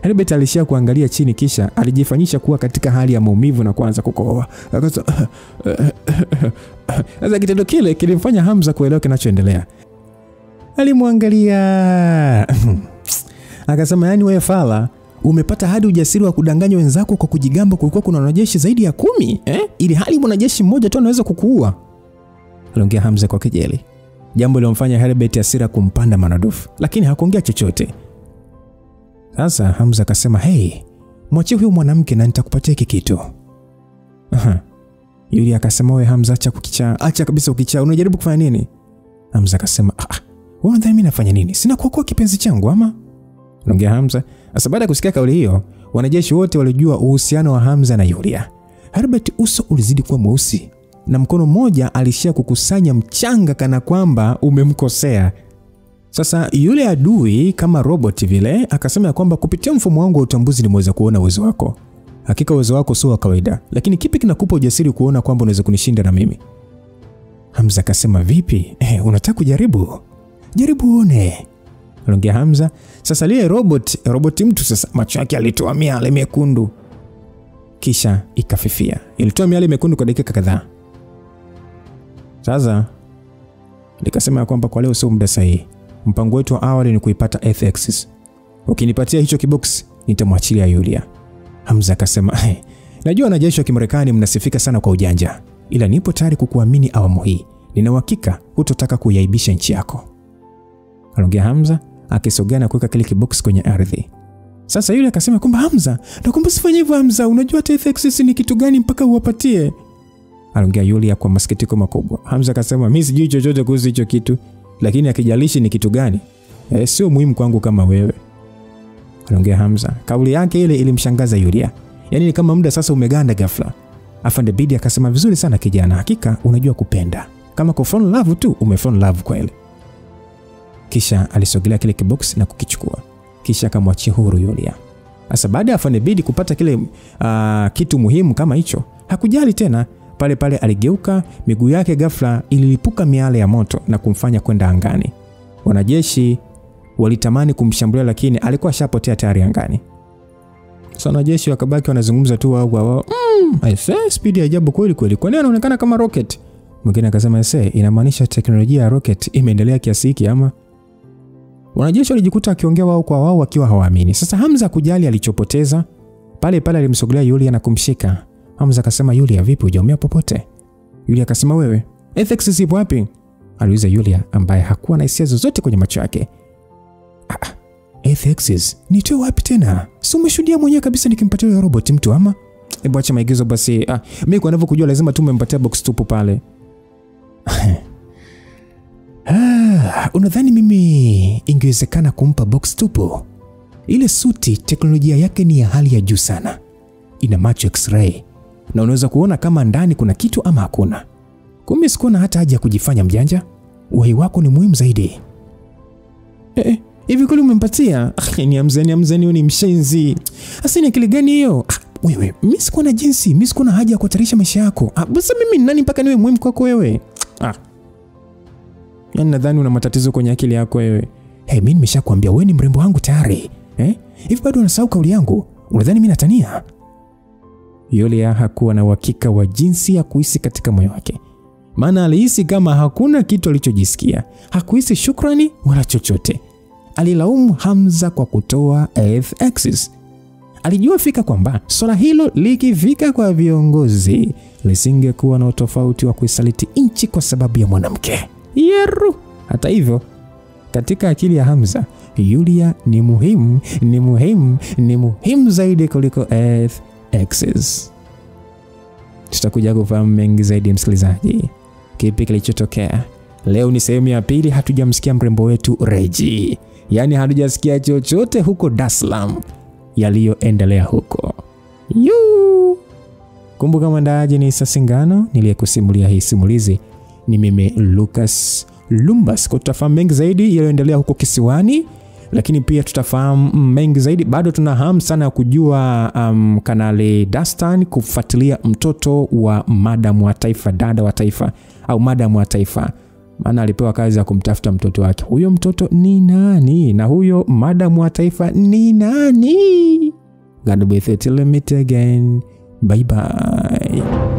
Herbert alishia kuangalia chini, kisha alijifanyisha kuwa katika hali ya maumivu na kuanza kukohoa. Akasema, sasa kitendo kile kilimfanya Hamza kuelewa kinachoendelea. Alimwangalia. Akasema, "Yaani wewe fala, umepata hadi ujasiri wa kudanganya wenzako kwa kujigamba kulikuwa kuna wanajeshi zaidi ya 10, ili hali mwanajeshi mmoja tu anaweza kukuua." Aliongea Hamza kwa kejeli, jambo lilomfanya Herbert hasira kumpanda maradufu, lakini hakuongea chochote. Sasa Hamza akasema, "Mwachie huyo mwanamke na nitakupatia kitu." Yule akasema, "Wewe Hamza, acha kabisa ukichaa, unajaribu kufanya nini?" Hamza akasema, "Wewe unadhani mimi nafanya nini? Sina kuokoa kipenzi changu ama?" Aliongea Hamza. Sasa baada ya kusikia kauli hiyo, wanajeshi wote walijua uhusiano wa Hamza na Yulia. Herbert uso ulizidi kuwa mweusi, na mkono mmoja alishia kukusanya mchanga kana kwamba umemkosea. Sasa yule adui kama robot vile akasema kwamba kupitia mfumo wangu wa utambuzi nimeweza kuona uwezo wako. Hakika uwezo wako sio wa kawaida, lakini kipi kinakupa ujasiri kuona kwamba unaweza kunishinda na mimi? Hamza akasema, "Vipi? Unataka kujaribu? Jaribu uone." Aliongea Hamza. Sasa lile robot mtu sasa macho yake alitoa miale mekundu, kisha ikafifia. Ilitoa miale mekundu kwa dakika kadhaa. Sasa nikasema kwamba kwa leo sio muda sahihi. Mpango wetu wa awali ni kuipata FX. Ukinipatia hicho kibox nitamwachilia Yulia. Hamza akasema, "Najua wanajeshi wa Kimarekani mnasifika sana kwa ujanja, ila nipo tayari kukuamini awamu hii. Nina uhakika hutotaka kuiaibisha nchi yako." Aliongea Hamza akisogea na kuweka kile kibox kwenye ardhi. Sasa yule akasema kwamba, "Hamza, naomba usifanye hivyo Hamza, unajua FX ni kitu gani mpaka uwapatie?" Aliongea Yulia kwa masikitiko makubwa. Hamza akasema, "Mimi sijui chochote kuhusu hicho kitu, lakini akijalishi ni kitu gani, sio muhimu kwangu kama wewe." Aliongea Hamza. Kauli yake ile ilimshangaza Yulia. Yaani ni kama muda sasa umeganda ghafla. Afande Bedi akasema, "Vizuri sana kijana, hakika unajua kupenda. Kama kwa fall love tu, umefall love kweli." Kisha alisogelea kile kibox na kukichukua. Kisha akamwachia huru Yulia. Sasa baada ya Afande Bedi kupata kile kitu muhimu kama hicho, hakujali tena. Pale pale aligeuka, miguu yake ghafla ililipuka miale ya moto na kumfanya kwenda angani. Wanajeshi walitamani kumshambulia lakini alikuwa ashapotea tayari angani. Sasa wanajeshi wakabaki wanazungumza tu wao. Speed ya ajabu kweli kweli. Kwa nini anaonekana kama rocket? Mwingine akasema inamaanisha teknolojia ya rocket imeendelea kiasi hiki ama? Wanajeshi walijikuta akiongea wao kwa wao wakiwa hawaamini. Sasa Hamza kujali alichopoteza, pale pale alimsogelea Yulia na kumshika. Hamza akasema, Yulia vipi, hujaumia popote? Yulia akasema, wewe Athex zipo wapi? Aliuliza Yulia ambaye hakuwa na hisia zozote kwenye macho yake. Athex nitoe wapi tena? Si umeshuhudia mwenyewe kabisa nikimpatia yule robot mtu ama? Hebu acha maigizo basi. Mimi kwa ninavyokujua lazima tu umempatia box tupu pale. Unadhani mimi ingewezekana kumpa box tupu? Ile suti teknolojia yake ni ya hali ya juu sana. Ina macho X-ray na unaweza kuona kama ndani kuna kitu ama hakuna. Kumbe sikuona hata haja ya kujifanya mjanja. Uhai wako ni muhimu zaidi. Hivi kweli umempatia? Ni amzeni ni mshenzi. Asini akili gani hiyo? Wewe, mimi sikuona jinsi, mimi sikuona haja ya kuhatarisha maisha yako. Basi mimi nani mpaka niwe muhimu kwako wewe? Yaani nadhani una matatizo kwenye akili yako wewe. Mimi nimeshakwambia wewe ni mrembo wangu tayari. Hivi bado unasahau kauli yangu? Unadhani mimi natania? Yulia hakuwa na uhakika wa jinsi ya kuhisi katika moyo wake. Maana alihisi kama hakuna kitu alichojisikia. Hakuhisi shukrani wala chochote. Alilaumu Hamza kwa kutoa Athex. Alijua fika kwamba swala hilo likifika kwa viongozi lisingekuwa na utofauti wa kuisaliti nchi kwa sababu ya mwanamke. Yeru. Hata hivyo, katika akili ya Hamza, Yulia ni muhimu zaidi kuliko Athex. Tutakuja kufahamu mengi zaidi msikilizaji. Kipi kilichotokea? Leo ni sehemu ya pili, hatujamsikia mrembo wetu Reji. Yaani hatujasikia chochote huko Dar es Salaam yaliyoendelea huko. Kumbuka mwandaaji ni Sasingano, niliyekusimulia hii simulizi ni mimi Lucas Lumbas. Kwa tutafahamu mengi zaidi yaliyoendelea huko kisiwani, lakini pia tutafahamu mengi zaidi. Bado tuna hamu sana ya kujua kanali Dastan kufuatilia mtoto wa madam wa taifa, dada wa taifa au madam wa taifa. Maana alipewa kazi ya kumtafuta mtoto wake. Huyo mtoto ni nani? Na huyo madam wa taifa ni nani? God bless you till we meet again. Bye bye.